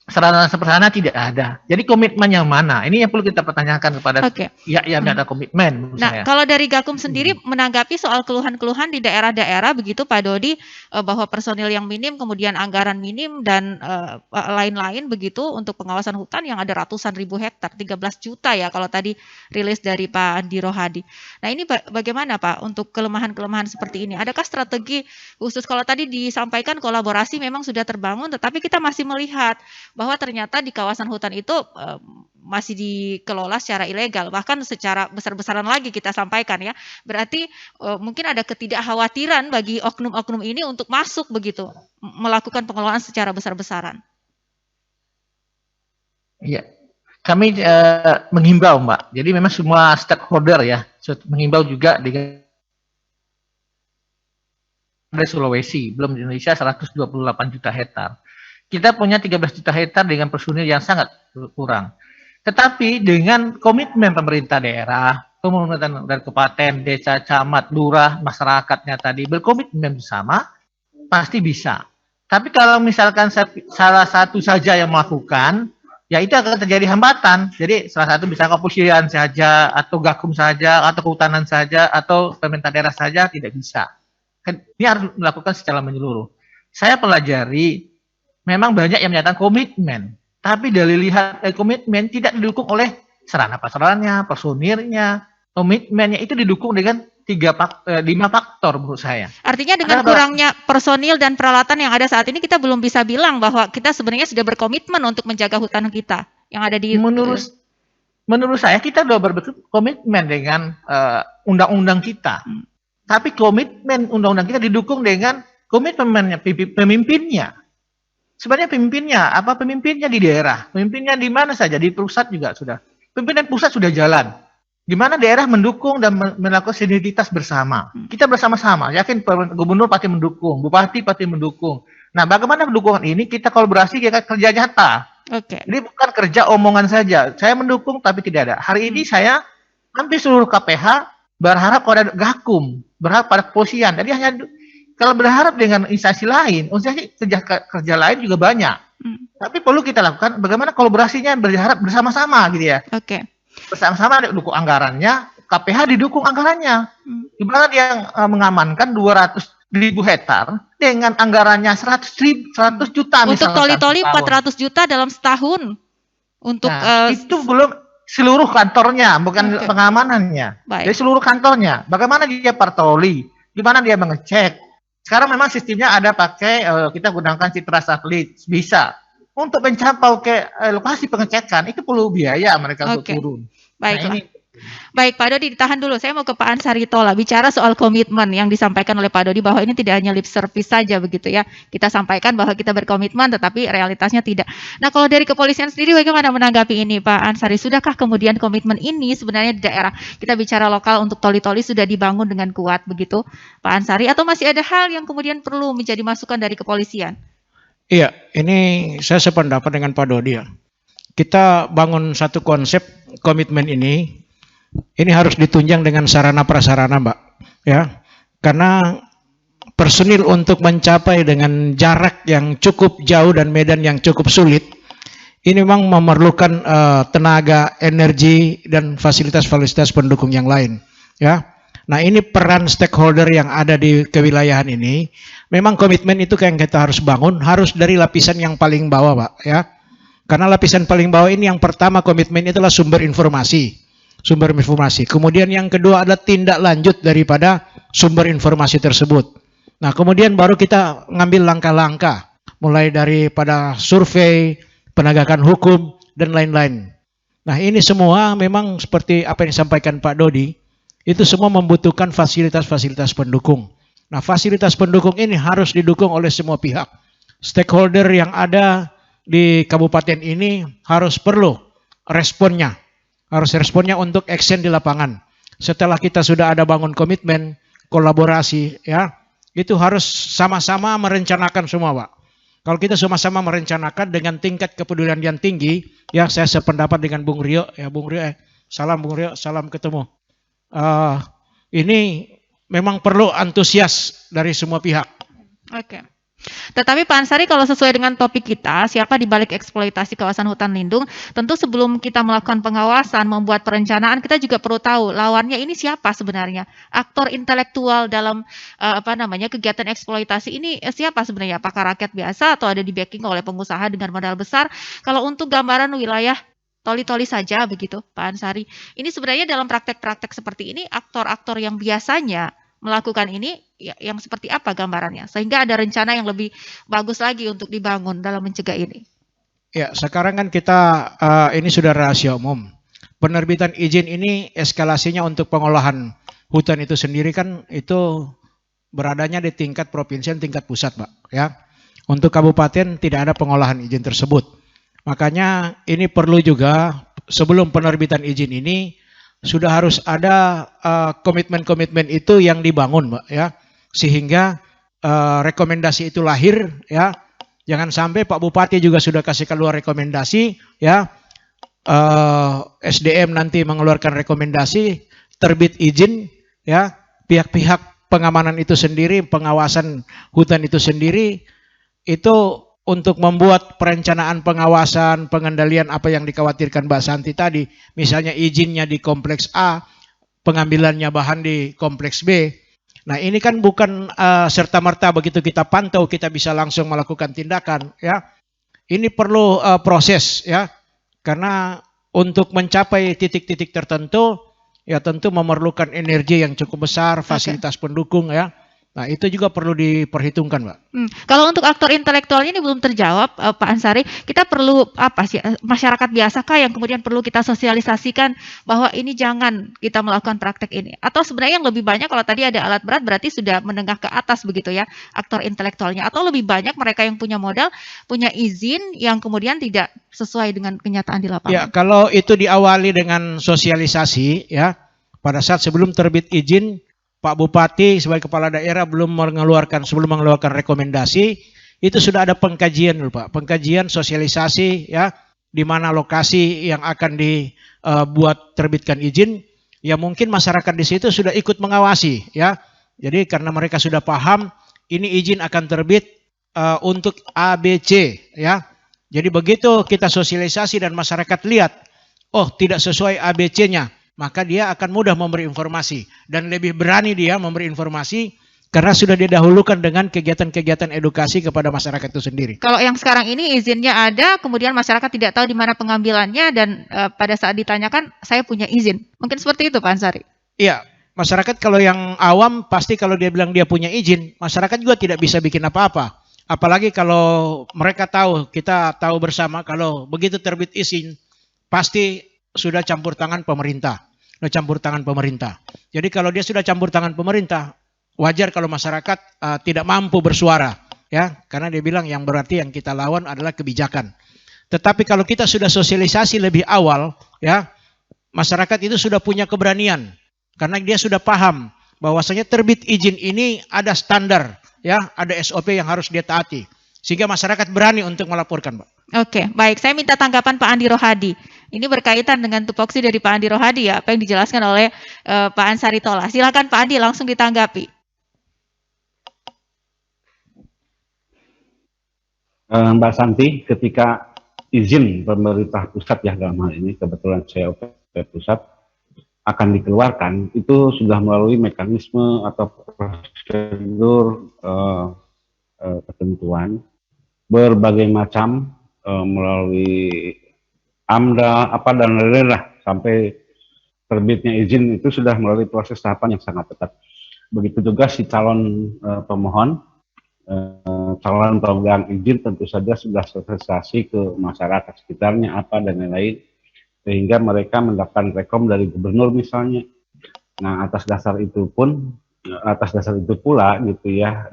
sarana prasarana tidak ada. Jadi komitmen yang mana? Ini yang perlu kita pertanyakan kepada pihak yang ada komitmen menurut Nah, saya. kalau dari Gakum sendiri menanggapi soal keluhan-keluhan di daerah-daerah begitu Pak Dodi, bahwa personil yang minim, kemudian anggaran minim dan lain-lain begitu untuk pengawasan hutan yang ada ratusan ribu hektar, 13 juta ya kalau tadi rilis dari Pak Andi Rohadi. Nah, ini bagaimana Pak untuk kelemahan-kelemahan seperti ini? Adakah strategi khusus? Kalau tadi disampaikan kolaborasi memang sudah terbangun, tetapi kita masih melihat bahwa ternyata di kawasan hutan itu masih dikelola secara ilegal, bahkan secara besar-besaran lagi kita sampaikan ya. Berarti mungkin ada ketidakkhawatiran bagi oknum-oknum ini untuk masuk begitu, melakukan pengelolaan secara besar-besaran. Iya, kami menghimbau Mbak, jadi memang semua stakeholder ya, menghimbau juga di Sulawesi, belum di Indonesia 128 juta hektar. Kita punya 13 juta hektar dengan personil yang sangat kurang. Tetapi dengan komitmen pemerintah daerah, pemerintah dari kabupaten, desa, camat, lurah, masyarakatnya tadi berkomitmen bersama, pasti bisa. Tapi kalau misalkan salah satu saja yang melakukan, ya itu akan terjadi hambatan. Jadi salah satu bisa kepolisian saja, atau Gakum saja, atau kehutanan saja, atau pemerintah daerah saja, tidak bisa. Ini harus dilakukan secara menyeluruh. Saya pelajari, memang banyak yang menyatakan komitmen, tapi dari lihat komitmen tidak didukung oleh sarana prasarananya, personilnya, komitmennya itu didukung dengan 5 faktor menurut saya. Artinya dengan kurangnya personil dan peralatan yang ada saat ini kita belum bisa bilang bahwa kita sebenarnya sudah berkomitmen untuk menjaga hutan kita yang ada di. Menurut saya kita sudah berkomitmen dengan undang-undang kita, tapi komitmen undang-undang kita didukung dengan komitmennya pemimpinnya. Sebenarnya pemimpinnya di daerah, pemimpinnya di mana saja, di pusat juga sudah. Pimpinan pusat sudah jalan. Di mana daerah mendukung dan melakukan sinergitas bersama. Kita bersama-sama, yakin gubernur pasti mendukung, bupati pasti mendukung. Nah, bagaimana pendukungan ini kita kolaborasi kerja nyata. Ini bukan kerja omongan saja. Saya mendukung tapi tidak ada. Hari ini saya hampir seluruh KPH berharap pada Gakum, berharap pada kepolisian. Jadi hanya kalau berharap dengan instansi lain, instansi kerja lain juga banyak. Tapi perlu kita lakukan bagaimana kolaborasinya berharap bersama-sama gitu ya. Bersama-sama didukung anggarannya, KPH didukung anggarannya. Gimana dia mengamankan 200.000 hektar dengan anggarannya 100 juta misalkan. Untuk toli-toli 400 juta dalam setahun. Untuk itu belum seluruh kantornya, bukan pengamanannya. Jadi seluruh kantornya. Bagaimana dia patroli? Gimana dia mengecek? Sekarang memang sistemnya ada pakai kita gunakan citra satelit, bisa. Untuk mencapai ke lokasi pengecekan itu perlu biaya mereka untuk turun. Baiklah. Baik Pak Dodi, ditahan dulu. Saya mau ke Pak Ansari Tola bicara soal komitmen yang disampaikan oleh Pak Dodi bahwa ini tidak hanya lip service saja begitu ya. Kita sampaikan bahwa kita berkomitmen tetapi realitasnya tidak. Nah, kalau dari kepolisian sendiri bagaimana menanggapi ini Pak Ansari? Sudahkah kemudian komitmen ini sebenarnya di daerah kita bicara lokal untuk toli-toli sudah dibangun dengan kuat begitu Pak Ansari, atau masih ada hal yang kemudian perlu menjadi masukan dari kepolisian? Iya, ini saya sependapat dengan Pak Dodi ya. Kita bangun satu konsep komitmen ini harus ditunjang dengan sarana prasarana, Mbak. Ya, karena personil untuk mencapai dengan jarak yang cukup jauh dan medan yang cukup sulit, ini memang memerlukan tenaga, energi dan fasilitas-fasilitas pendukung yang lain. Ya. Nah, ini peran stakeholder yang ada di kewilayahan ini, memang komitmen itu yang kita harus bangun, harus dari lapisan yang paling bawah, Pak. Ya. Karena lapisan paling bawah ini yang pertama komitmen itulah sumber informasi. Kemudian yang kedua adalah tindak lanjut daripada sumber informasi tersebut. Nah, kemudian baru kita ngambil langkah-langkah, mulai daripada survei, penegakan hukum, dan lain-lain. Nah, ini semua memang seperti apa yang disampaikan Pak Dodi, itu semua membutuhkan fasilitas-fasilitas pendukung. Nah, fasilitas pendukung ini harus didukung oleh semua pihak. Stakeholder yang ada di kabupaten ini harus perlu responnya. Harus responnya untuk action di lapangan. Setelah kita sudah ada bangun komitmen, kolaborasi, ya, itu harus sama-sama merencanakan semua, Pak. Kalau kita sama-sama merencanakan dengan tingkat kepedulian yang tinggi, ya saya sependapat dengan Bung Rio, ya Bung Rio, salam Bung Rio, salam ketemu. eh, ini memang perlu antusias dari semua pihak. Oke. Tetapi Pak Ansari, kalau sesuai dengan topik kita, siapa di balik eksploitasi kawasan hutan lindung, tentu sebelum kita melakukan pengawasan, membuat perencanaan, kita juga perlu tahu lawannya ini siapa sebenarnya. Aktor intelektual dalam kegiatan eksploitasi ini siapa sebenarnya? Apakah rakyat biasa atau ada di backing oleh pengusaha dengan modal besar? Kalau untuk gambaran wilayah Toli-Toli saja begitu, Pak Ansari. Ini sebenarnya dalam praktek-praktek seperti ini, aktor-aktor yang biasanya melakukan ini yang seperti apa gambarannya, sehingga ada rencana yang lebih bagus lagi untuk dibangun dalam mencegah ini. Ya, sekarang kan kita ini sudah rahasia umum. Penerbitan izin ini eskalasinya untuk pengolahan hutan itu sendiri kan itu beradanya di tingkat provinsi dan tingkat pusat, Pak. Ya, untuk kabupaten tidak ada pengolahan izin tersebut. Makanya ini perlu juga sebelum penerbitan izin ini sudah harus ada komitmen-komitmen itu yang dibangun, Mbak, ya, sehingga rekomendasi itu lahir, ya. Jangan sampai Pak Bupati juga sudah kasih keluar rekomendasi, ya, SDM nanti mengeluarkan rekomendasi, terbit izin, ya, pihak-pihak pengamanan itu sendiri, pengawasan hutan itu sendiri, itu untuk membuat perencanaan pengawasan, pengendalian apa yang dikhawatirkan Mbak Santi tadi, misalnya izinnya di kompleks A, pengambilannya bahan di kompleks B. Nah, ini kan bukan serta-merta begitu kita pantau kita bisa langsung melakukan tindakan, ya. Ini perlu proses, ya. Karena untuk mencapai titik-titik tertentu ya tentu memerlukan energi yang cukup besar, fasilitas pendukung, ya. Nah, itu juga perlu diperhitungkan, Mbak. Kalau untuk aktor intelektualnya ini belum terjawab, Pak Ansari, kita perlu apa sih, masyarakat biasakah yang kemudian perlu kita sosialisasikan bahwa ini jangan kita melakukan praktek ini? Atau sebenarnya yang lebih banyak kalau tadi ada alat berat berarti sudah menengah ke atas begitu ya, aktor intelektualnya. Atau lebih banyak mereka yang punya modal, punya izin yang kemudian tidak sesuai dengan kenyataan di lapangan? Ya, kalau itu diawali dengan sosialisasi, ya, pada saat sebelum terbit izin, Pak Bupati sebagai kepala daerah sebelum mengeluarkan rekomendasi, itu sudah ada pengkajian dulu, Pak. Pengkajian sosialisasi, ya, di mana lokasi yang akan dibuat terbitkan izin, ya mungkin masyarakat di situ sudah ikut mengawasi, ya. Jadi karena mereka sudah paham ini izin akan terbit untuk ABC, ya. Jadi begitu kita sosialisasi dan masyarakat lihat, oh tidak sesuai ABC-nya, maka dia akan mudah memberi informasi dan lebih berani dia memberi informasi karena sudah didahulukan dengan kegiatan-kegiatan edukasi kepada masyarakat itu sendiri. Kalau yang sekarang ini izinnya ada, kemudian masyarakat tidak tahu di mana pengambilannya dan pada saat ditanyakan saya punya izin. Mungkin seperti itu, Pak Ansari. Iya, masyarakat kalau yang awam pasti kalau dia bilang dia punya izin, masyarakat juga tidak bisa bikin apa-apa. Apalagi kalau mereka tahu, kita tahu bersama kalau begitu terbit izin pasti sudah campur tangan pemerintah. Jadi kalau dia sudah campur tangan pemerintah, wajar kalau masyarakat tidak mampu bersuara, ya, karena dia bilang yang berarti yang kita lawan adalah kebijakan. Tetapi kalau kita sudah sosialisasi lebih awal, ya, masyarakat itu sudah punya keberanian karena dia sudah paham bahwasanya terbit izin ini ada standar, ya, ada SOP yang harus dia taati. Sehingga masyarakat berani untuk melaporkan, Pak. Oke, baik. Saya minta tanggapan Pak Andi Rohadi. Ini berkaitan dengan tupoksi dari Pak Andi Rohadi ya, apa yang dijelaskan oleh Pak Ansari Tola. Silakan Pak Andi langsung ditanggapi. Mbak Santi, ketika izin pemerintah pusat ya dalam hal ini, kebetulan COP pusat akan dikeluarkan, itu sudah melalui mekanisme atau prosedur ketentuan berbagai macam melalui AMDA dan lain-lain lah sampai terbitnya izin itu sudah melalui proses tahapan yang sangat ketat. Begitu juga si calon pemohon, calon pemegang izin tentu saja sudah sosialisasi ke masyarakat sekitarnya apa dan lain-lain sehingga mereka mendapatkan rekom dari gubernur misalnya. Nah atas dasar itu pula gitu ya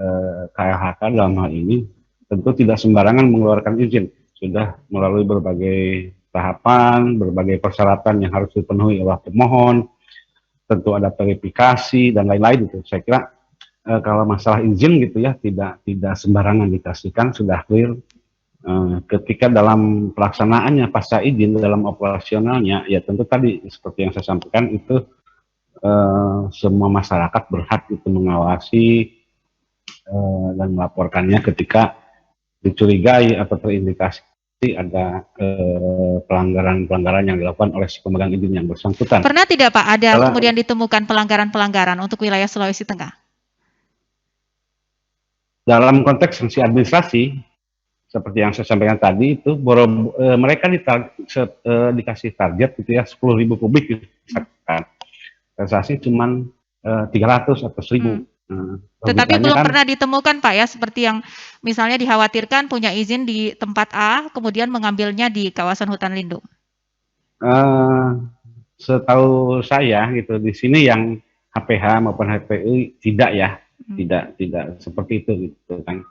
KLHK dalam hal ini tentu tidak sembarangan mengeluarkan izin, sudah melalui berbagai tahapan, berbagai persyaratan yang harus dipenuhi oleh pemohon, tentu ada verifikasi dan lain-lain itu. Saya kira kalau masalah izin gitu ya tidak sembarangan dikasihkan, sudah clear. Ketika dalam pelaksanaannya pasca izin dalam operasionalnya ya tentu tadi seperti yang saya sampaikan itu semua masyarakat berhak itu mengawasi dan melaporkannya ketika dicurigai atau terindikasi ada pelanggaran-pelanggaran yang dilakukan oleh si pemegang izin yang bersangkutan. Pernah tidak Pak ada Setelah- kemudian ditemukan pelanggaran-pelanggaran untuk wilayah Sulawesi Tengah? Dalam konteks sanksi administrasi, seperti yang saya sampaikan tadi, itu mereka dikasih target gitu ya 10.000 kubik misalkan. Realisasi cuma 300 atau 1.000. Tetapi logikanya belum kan, pernah ditemukan Pak ya, seperti yang misalnya dikhawatirkan punya izin di tempat A, kemudian mengambilnya di kawasan hutan lindung. setahu saya gitu di sini yang HPH maupun HPU tidak ya, tidak seperti itu gitu kan.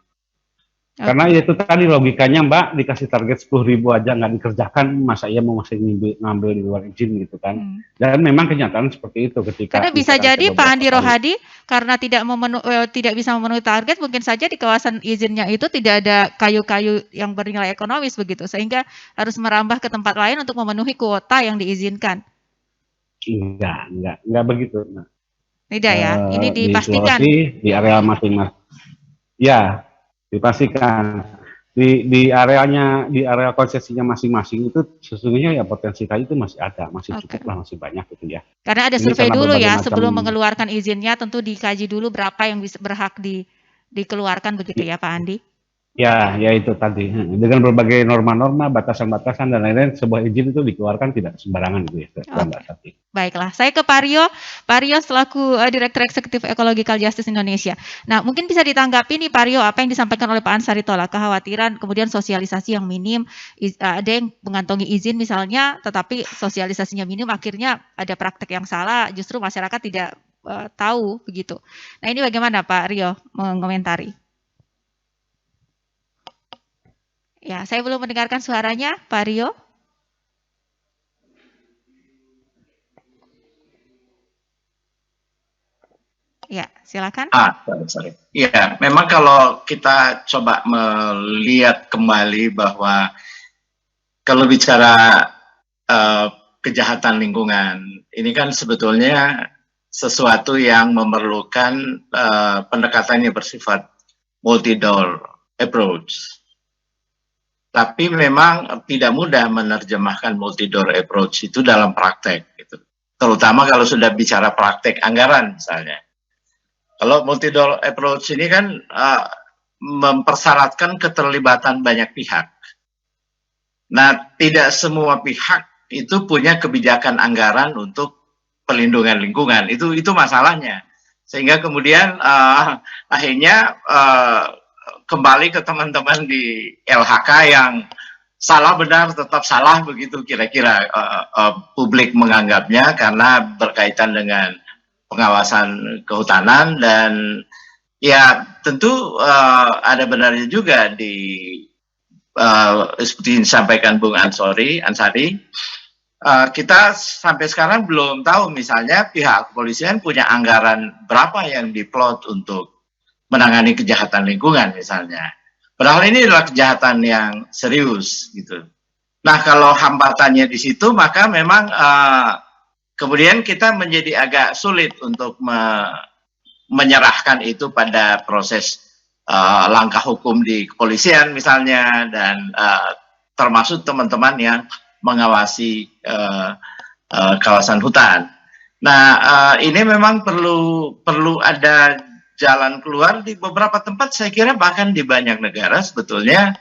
Karena itu tadi logikanya Mbak, dikasih target 10.000 aja nggak dikerjakan, masa iya mau masih ngambil di luar izin gitu kan. Dan memang kenyataan seperti itu ketika. Karena bisa misalkan jadi Pak Andi beberapa kali. Rohadi karena tidak bisa memenuhi target, mungkin saja di kawasan izinnya itu tidak ada kayu-kayu yang bernilai ekonomis begitu, sehingga harus merambah ke tempat lain untuk memenuhi kuota yang diizinkan. Enggak begitu. Nah, Tidak ya, ini dipastikan. Di Sulawesi, di area masing-masing. Ya, dipastikan di area konsesinya masing-masing itu sesungguhnya ya potensi kayu itu masih ada, masih cukup lah, masih banyak gitu ya. Karena ada Ini survei karena dulu berbagai ya, macam- sebelum mengeluarkan izinnya tentu dikaji dulu berapa yang bisa berhak dikeluarkan begitu ya Pak Andi. Ya itu tadi. Dengan berbagai norma-norma, batasan-batasan dan lain-lain, sebuah izin itu dikeluarkan tidak sembarangan gitu ya, Mbak Tati. Baiklah, saya ke Pak Rio. Pak Rio selaku Direktur Eksekutif Ecological Justice Indonesia. Nah, mungkin bisa ditanggapi nih Pak Rio, apa yang disampaikan oleh Pak Ansari Tola, kekhawatiran kemudian sosialisasi yang minim, ada yang mengantongi izin misalnya, tetapi sosialisasinya minim, akhirnya ada praktek yang salah, justru masyarakat tidak tahu begitu. Nah, ini bagaimana Pak Rio mengomentari? Ya, saya belum mendengarkan suaranya, Pak Rio. Ya, silakan. Sorry. Ya, memang kalau kita coba melihat kembali bahwa kalau bicara kejahatan lingkungan, ini kan sebetulnya sesuatu yang memerlukan pendekatannya bersifat multi-door approach. Tapi memang tidak mudah menerjemahkan multi-door approach itu dalam praktek, gitu. Terutama kalau sudah bicara praktek anggaran misalnya. Kalau multi-door approach ini kan mempersyaratkan keterlibatan banyak pihak. Nah, tidak semua pihak itu punya kebijakan anggaran untuk pelindungan lingkungan. Itu masalahnya. Sehingga kemudian akhirnya kembali ke teman-teman di LHK yang salah benar tetap salah begitu kira-kira publik menganggapnya karena berkaitan dengan pengawasan kehutanan dan ya tentu ada benarnya juga seperti disampaikan Bung Ansari, kita sampai sekarang belum tahu misalnya pihak kepolisian punya anggaran berapa yang diplot untuk menangani kejahatan lingkungan misalnya. Padahal ini adalah kejahatan yang serius gitu. Nah, kalau hambatannya di situ maka memang kemudian kita menjadi agak sulit untuk menyerahkan itu pada proses langkah hukum di kepolisian misalnya dan termasuk teman-teman yang mengawasi kawasan hutan. Nah, ini memang perlu ada jalan keluar di beberapa tempat. Saya kira bahkan di banyak negara sebetulnya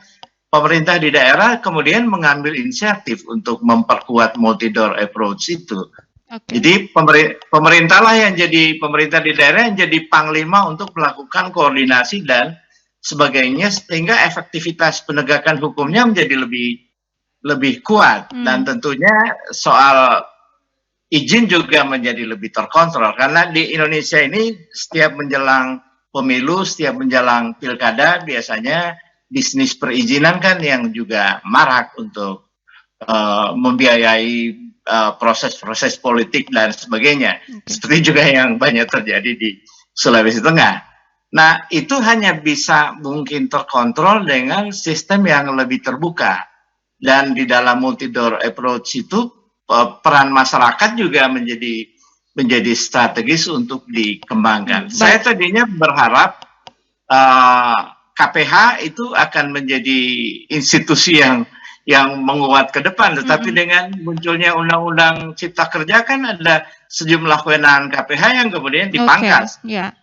pemerintah di daerah kemudian mengambil inisiatif untuk memperkuat multi-door approach itu. Jadi pemerintah di daerah yang jadi panglima untuk melakukan koordinasi dan sebagainya sehingga efektivitas penegakan hukumnya menjadi lebih kuat dan tentunya soal izin juga menjadi lebih terkontrol karena di Indonesia ini setiap menjelang pemilu, setiap menjelang pilkada biasanya bisnis perizinan kan yang juga marak untuk membiayai proses-proses politik dan sebagainya. Seperti juga yang banyak terjadi di Sulawesi Tengah. Nah, itu hanya bisa mungkin terkontrol dengan sistem yang lebih terbuka. Dan di dalam multi-door approach itu peran masyarakat juga menjadi menjadi strategis untuk dikembangkan. Baik. Saya tadinya berharap KPH itu akan menjadi institusi yang menguat ke depan, tetapi dengan munculnya Undang-Undang Cipta Kerja kan ada sejumlah kewenangan KPH yang kemudian dipangkas. Oke, ya.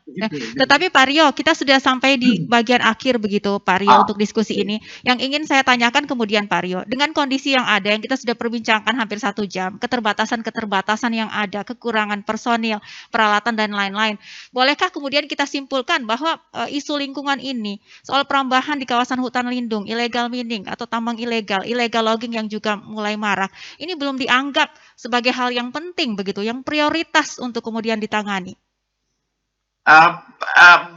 Tetapi Pak Rio, kita sudah sampai di bagian akhir begitu Pak Rio untuk diskusi ini. Yang ingin saya tanyakan kemudian Pak Rio, dengan kondisi yang ada yang kita sudah perbincangkan hampir 1 jam, keterbatasan yang ada, kekurangan personil, peralatan dan lain-lain. Bolehkah kemudian kita simpulkan bahwa isu lingkungan ini, soal perambahan di kawasan hutan lindung, illegal mining atau tambang illegal logging yang juga mulai marak, ini belum dianggap sebagai hal yang penting begitu, yang prioritas untuk kemudian ditangani?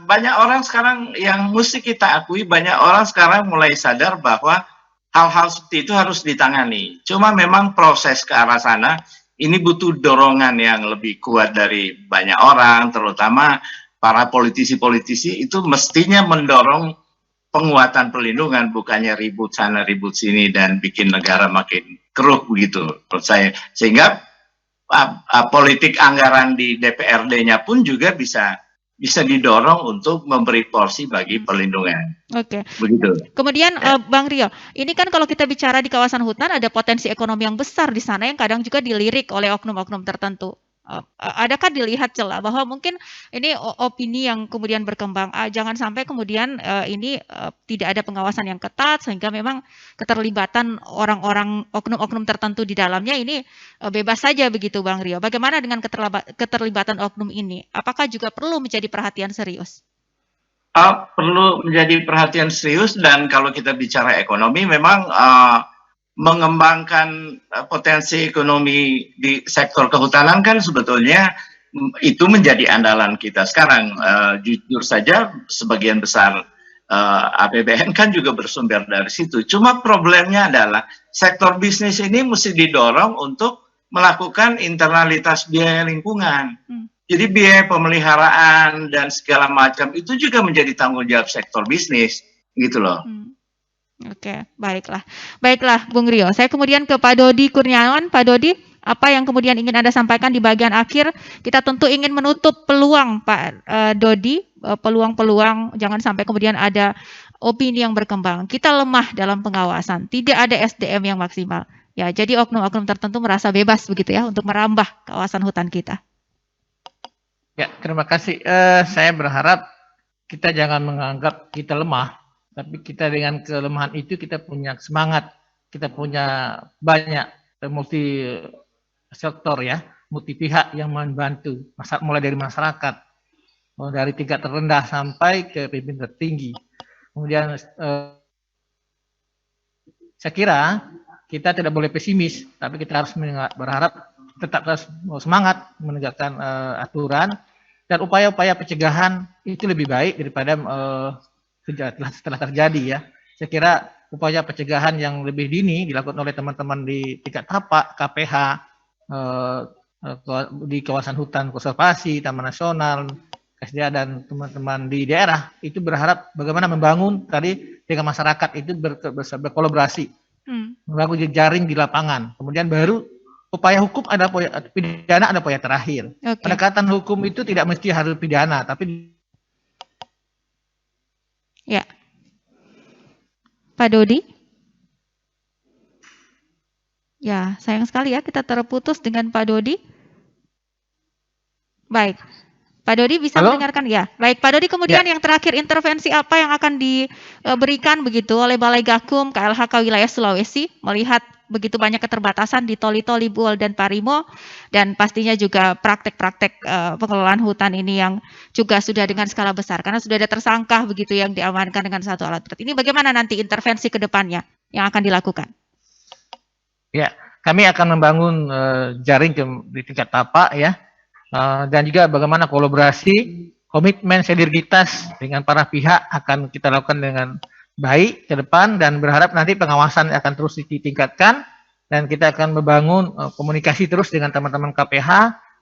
Banyak orang sekarang yang mesti kita akui, banyak orang sekarang mulai sadar bahwa hal-hal seperti itu harus ditangani. Cuma memang proses ke arah sana ini butuh dorongan yang lebih kuat dari banyak orang, terutama para politisi-politisi itu mestinya mendorong penguatan perlindungan, bukannya ribut sana ribut sini dan bikin negara makin keruh begitu menurut saya. Sehingga politik anggaran di DPRD-nya pun juga bisa didorong untuk memberi porsi bagi perlindungan. Oke. Begitu. Kemudian Bang Rio, ini kan kalau kita bicara di kawasan hutan ada potensi ekonomi yang besar di sana yang kadang juga dilirik oleh oknum-oknum tertentu. Adakah dilihat celah bahwa mungkin ini opini yang kemudian berkembang, jangan sampai kemudian ini tidak ada pengawasan yang ketat sehingga memang keterlibatan orang-orang oknum-oknum tertentu di dalamnya ini bebas saja begitu Bang Rio. Bagaimana dengan keterlibatan oknum ini? Apakah juga perlu menjadi perhatian serius? Perlu menjadi perhatian serius, dan kalau kita bicara ekonomi memang mengembangkan potensi ekonomi di sektor kehutanan kan sebetulnya itu menjadi andalan kita sekarang. Jujur saja sebagian besar APBN kan juga bersumber dari situ. Cuma problemnya adalah sektor bisnis ini mesti didorong untuk melakukan internalitas biaya lingkungan. Jadi biaya pemeliharaan dan segala macam itu juga menjadi tanggung jawab sektor bisnis, gitu loh. Oke, baiklah. Baiklah, Bung Rio. Saya kemudian ke Pak Dodi Kurniawan. Pak Dodi, apa yang kemudian ingin Anda sampaikan di bagian akhir? Kita tentu ingin menutup peluang, Pak Dodi, peluang-peluang jangan sampai kemudian ada opini yang berkembang. Kita lemah dalam pengawasan, tidak ada SDM yang maksimal. Ya, jadi oknum-oknum tertentu merasa bebas begitu ya untuk merambah kawasan hutan kita. Ya, terima kasih. Saya berharap kita jangan menganggap kita lemah. Tapi kita dengan kelemahan itu kita punya semangat, kita punya banyak multi sektor ya, multi pihak yang membantu, mulai dari masyarakat, dari tingkat terendah sampai ke pimpinan tertinggi. Kemudian saya kira kita tidak boleh pesimis, tapi kita harus berharap tetap harus semangat menegakkan aturan, dan upaya-upaya pencegahan itu lebih baik daripada setelah terjadi ya. Saya kira upaya pencegahan yang lebih dini dilakukan oleh teman-teman di tingkat tapak, KPH, di kawasan hutan konservasi, Taman Nasional, KSDA dan teman-teman di daerah itu berharap bagaimana membangun tadi dengan masyarakat itu berkolaborasi, membangun jaring di lapangan. Kemudian baru upaya hukum ada pidana, ada upaya terakhir. Okay. Pendekatan hukum itu tidak mesti harus pidana, tapi ya, Pak Dodi. Ya, sayang sekali ya kita terputus dengan Pak Dodi. Baik, Pak Dodi bisa mendengarkan ya. Baik, Pak Dodi kemudian yang terakhir, intervensi apa yang akan diberikan begitu oleh Balai Gakum KLHK Wilayah Sulawesi melihat begitu banyak keterbatasan di Toli-Toli, Buol dan Parimo, dan pastinya juga praktek-praktek pengelolaan hutan ini yang juga sudah dengan skala besar karena sudah ada tersangka begitu yang diamankan dengan satu alat berat. Ini bagaimana nanti intervensi ke depannya yang akan dilakukan? Ya, kami akan membangun jaring di tingkat tapak ya, dan juga bagaimana kolaborasi, komitmen, sinergitas dengan para pihak akan kita lakukan dengan baik ke depan, dan berharap nanti pengawasan akan terus ditingkatkan, dan kita akan membangun komunikasi terus dengan teman-teman KPH,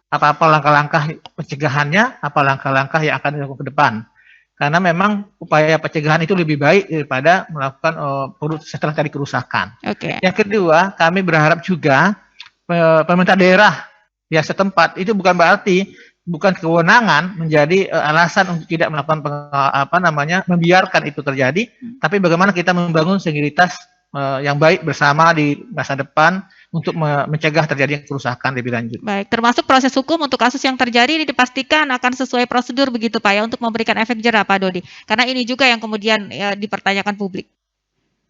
apa-apa langkah-langkah pencegahannya, apa langkah-langkah yang akan dilakukan ke depan. Karena memang upaya pencegahan itu lebih baik daripada melakukan setelah tadi kerusakan. Okay. Yang kedua, kami berharap juga pemerintah daerah ya setempat, itu bukan berarti bukan kewenangan menjadi alasan untuk tidak melakukan membiarkan itu terjadi, tapi bagaimana kita membangun sinergitas yang baik bersama di masa depan untuk mencegah terjadinya kerusakan lebih lanjut. Baik, termasuk proses hukum untuk kasus yang terjadi ini dipastikan akan sesuai prosedur begitu Pak ya, untuk memberikan efek jerah Pak Dodi. Karena ini juga yang kemudian ya, dipertanyakan publik.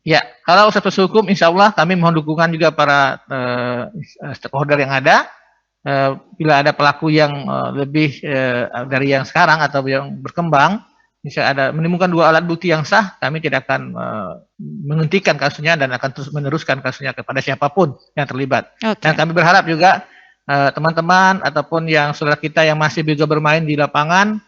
Ya, kalau proses hukum insya Allah kami mohon dukungan juga para stakeholder yang ada. Bila ada pelaku yang lebih dari yang sekarang atau yang berkembang, bisa ada menemukan 2 alat bukti yang sah, kami tidak akan menghentikan kasusnya dan akan terus meneruskan kasusnya kepada siapapun yang terlibat. Okay. Dan kami berharap juga teman-teman ataupun yang saudara kita yang masih juga bermain di lapangan,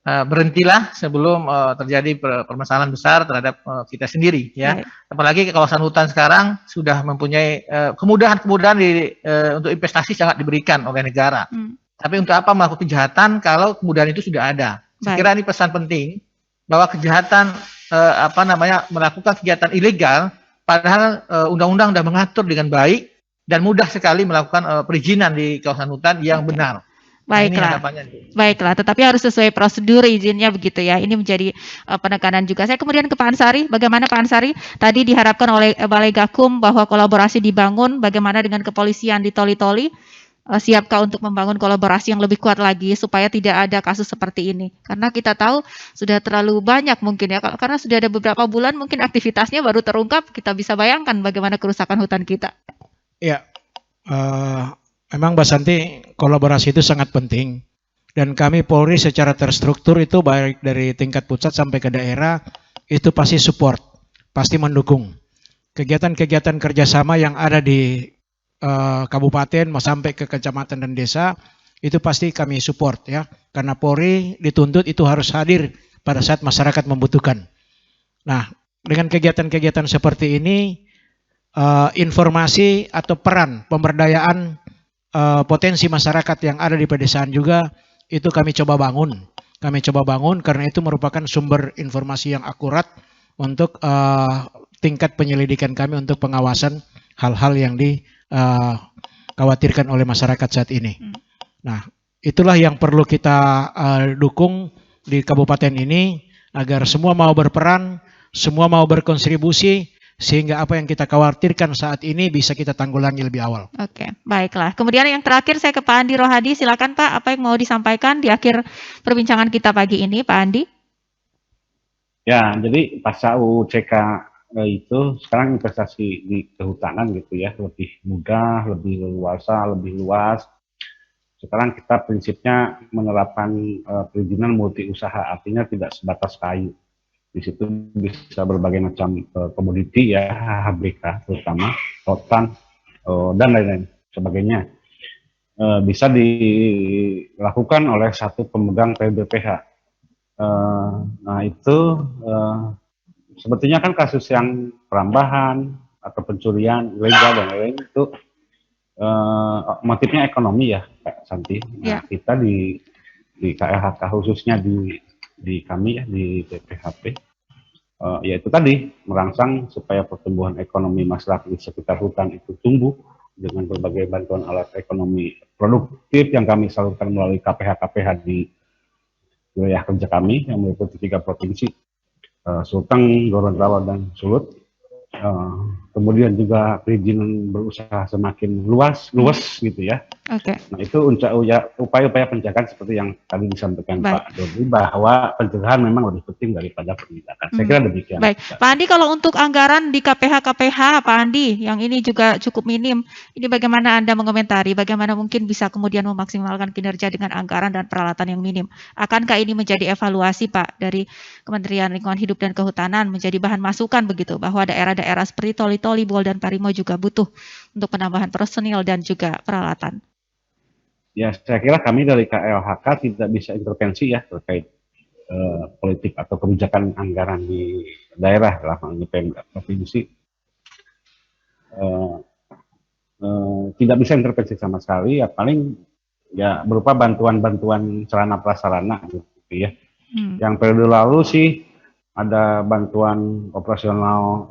berhentilah sebelum terjadi permasalahan besar terhadap kita sendiri, ya. Apalagi kawasan hutan sekarang sudah mempunyai kemudahan-kemudahan untuk investasi sangat diberikan oleh negara. Tapi untuk apa melakukan kejahatan kalau kemudahan itu sudah ada? Saya kira ini pesan penting bahwa kejahatan melakukan kegiatan ilegal padahal undang-undang sudah mengatur dengan baik dan mudah sekali melakukan perizinan di kawasan hutan yang benar. Baiklah, tetapi harus sesuai prosedur izinnya begitu ya. Ini menjadi penekanan juga. Saya kemudian ke Pak Ansari, bagaimana Pak Ansari? Tadi diharapkan oleh Balai Gakum bahwa kolaborasi dibangun, bagaimana dengan kepolisian di Toli-Toli? Siapkah untuk membangun kolaborasi yang lebih kuat lagi supaya tidak ada kasus seperti ini? Karena kita tahu sudah terlalu banyak mungkin ya, karena sudah ada beberapa bulan mungkin aktivitasnya baru terungkap, kita bisa bayangkan bagaimana kerusakan hutan kita. Ya, memang Mbak Santi, kolaborasi itu sangat penting dan kami Polri secara terstruktur itu baik dari tingkat pusat sampai ke daerah itu pasti support, pasti mendukung kegiatan-kegiatan kerjasama yang ada di kabupaten sampai ke kecamatan dan desa itu pasti kami support ya, karena Polri dituntut itu harus hadir pada saat masyarakat membutuhkan. Nah, dengan kegiatan-kegiatan seperti ini informasi atau peran pemberdayaan potensi masyarakat yang ada di pedesaan juga itu kami coba bangun. Kami coba bangun karena itu merupakan sumber informasi yang akurat untuk tingkat penyelidikan kami untuk pengawasan hal-hal yang dikhawatirkan oleh masyarakat saat ini. Nah, itulah yang perlu kita dukung di kabupaten ini agar semua mau berperan, semua mau berkontribusi sehingga apa yang kita khawatirkan saat ini bisa kita tanggulangi lebih awal. Oke, baiklah. Kemudian yang terakhir saya ke Pak Andi Rohadi. Silakan Pak, apa yang mau disampaikan di akhir perbincangan kita pagi ini, Pak Andi? Ya, jadi pasca UCK itu sekarang investasi di kehutanan gitu ya, lebih mudah, lebih leluasa, lebih luas. Sekarang kita prinsipnya menerapkan perizinan multi usaha, artinya tidak sebatas kayu. Di situ bisa berbagai macam komoditi ya, HBK terutama, rotan dan lain-lain sebagainya. Bisa dilakukan oleh satu pemegang PBPH. Nah itu sebetulnya kan kasus yang perambahan atau pencurian ilegal dan lain-lain itu motifnya ekonomi ya, Pak Santi. Nah, kita di KLHK khususnya di kami ya di BPHP yaitu tadi merangsang supaya pertumbuhan ekonomi masyarakat di sekitar hutan itu tumbuh dengan berbagai bantuan alat ekonomi produktif yang kami salurkan melalui KPH-KPH di wilayah kerja kami yang meliputi 3 provinsi, Sulteng, Gorontalo, dan Sulut. Kemudian juga perizinan berusaha semakin luas gitu ya. Oke. Nah itu upaya-upaya pencegahan seperti yang tadi disampaikan Pak Dodi bahwa pencegahan memang lebih penting daripada penindakan. Saya kira demikian. Baik, Pak Andi, kalau untuk anggaran di KPH Pak Andi yang ini juga cukup minim, ini bagaimana Anda mengomentari? Bagaimana mungkin bisa kemudian memaksimalkan kinerja dengan anggaran dan peralatan yang minim? Akankah ini menjadi evaluasi Pak dari Kementerian Lingkungan Hidup dan Kehutanan menjadi bahan masukan begitu bahwa daerah-daerah seperti Toli-Toli, Buol, dan Parimo juga butuh untuk penambahan personil dan juga peralatan? Ya, saya kira kami dari KLHK tidak bisa intervensi ya terkait politik atau kebijakan anggaran di daerah dalam Pemda provinsi. Tidak bisa intervensi sama sekali, ya paling ya berupa bantuan-bantuan sarana prasarana gitu ya. Yang periode lalu sih ada bantuan operasional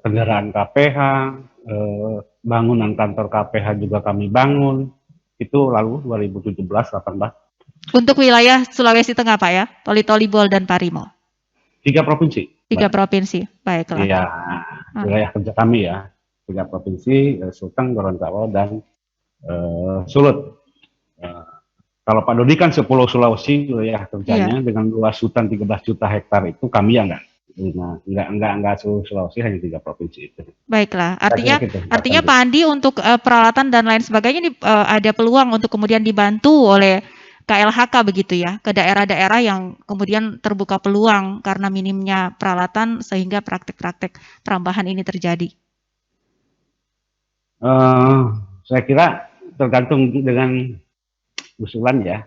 kendaraan KPH, bangunan kantor KPH juga kami bangun. itu lalu 2017-18. Untuk wilayah Sulawesi Tengah Pak ya, Toli-Toli, Bol dan Parimo. 3 provinsi. 3 provinsi, baiklah. Iya, wilayah kerja kami ya. 3 provinsi, Sulteng, Gorontalo, dan Sulut. Kalau Pak Dodi kan 10 Sulawesi wilayah kerjanya dengan luas hutan 13 juta hektar itu, kami ya enggak seluruh Sulawesi, hanya 3 provinsi itu. Baiklah, artinya Pak Andi untuk peralatan dan lain sebagainya ini ada peluang untuk kemudian dibantu oleh KLHK begitu ya, ke daerah-daerah yang kemudian terbuka peluang karena minimnya peralatan sehingga praktek-praktek perambahan ini terjadi. Saya kira tergantung dengan usulan ya,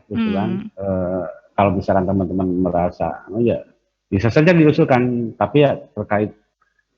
kalau misalkan teman-teman merasa, ya bisa saja diusulkan, tapi ya terkait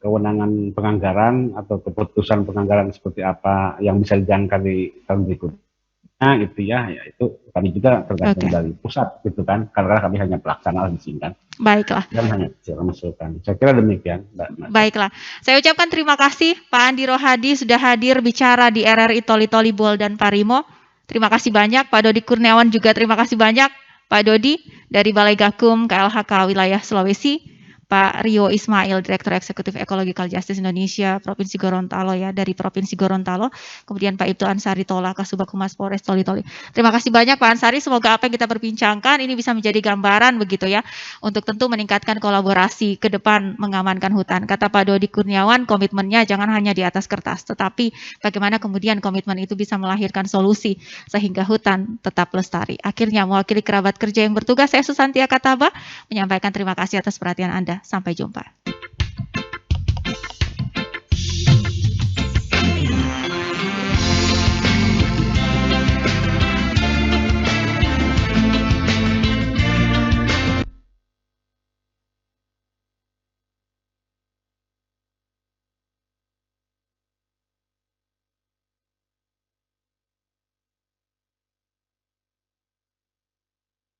kewenangan penganggaran atau keputusan penganggaran seperti apa yang bisa dijangka di tahun berikutnya, itu ya itu kami juga tergantung dari pusat gitu kan, karena kami hanya pelaksana di sini kan. Baiklah. Dan hanya mengusulkan. Saya kira demikian, Mbak. Baiklah. Saya ucapkan terima kasih Pak Andi Rohadi sudah hadir bicara di RRI Toli-Toli, Bol dan Parimo. Terima kasih banyak Pak Dodi Kurniawan juga terima kasih banyak Pak Dodi dari Balai Gakum KLHK Wilayah Sulawesi. Pak Rio Ismail, Direktur Eksekutif Ecological Justice Indonesia, Provinsi Gorontalo ya, dari Provinsi Gorontalo. Kemudian Pak Ibtu Ansari Tola, Kasubag Humas Polres Toli-Toli. Terima kasih banyak Pak Ansari, semoga apa yang kita perbincangkan ini bisa menjadi gambaran begitu ya, untuk tentu meningkatkan kolaborasi ke depan mengamankan hutan. Kata Pak Dodi Kurniawan, komitmennya jangan hanya di atas kertas, tetapi bagaimana kemudian komitmen itu bisa melahirkan solusi sehingga hutan tetap lestari. Akhirnya mewakili kerabat kerja yang bertugas, saya Susantia Kataba, menyampaikan terima kasih atas perhatian Anda. Sampai jumpa.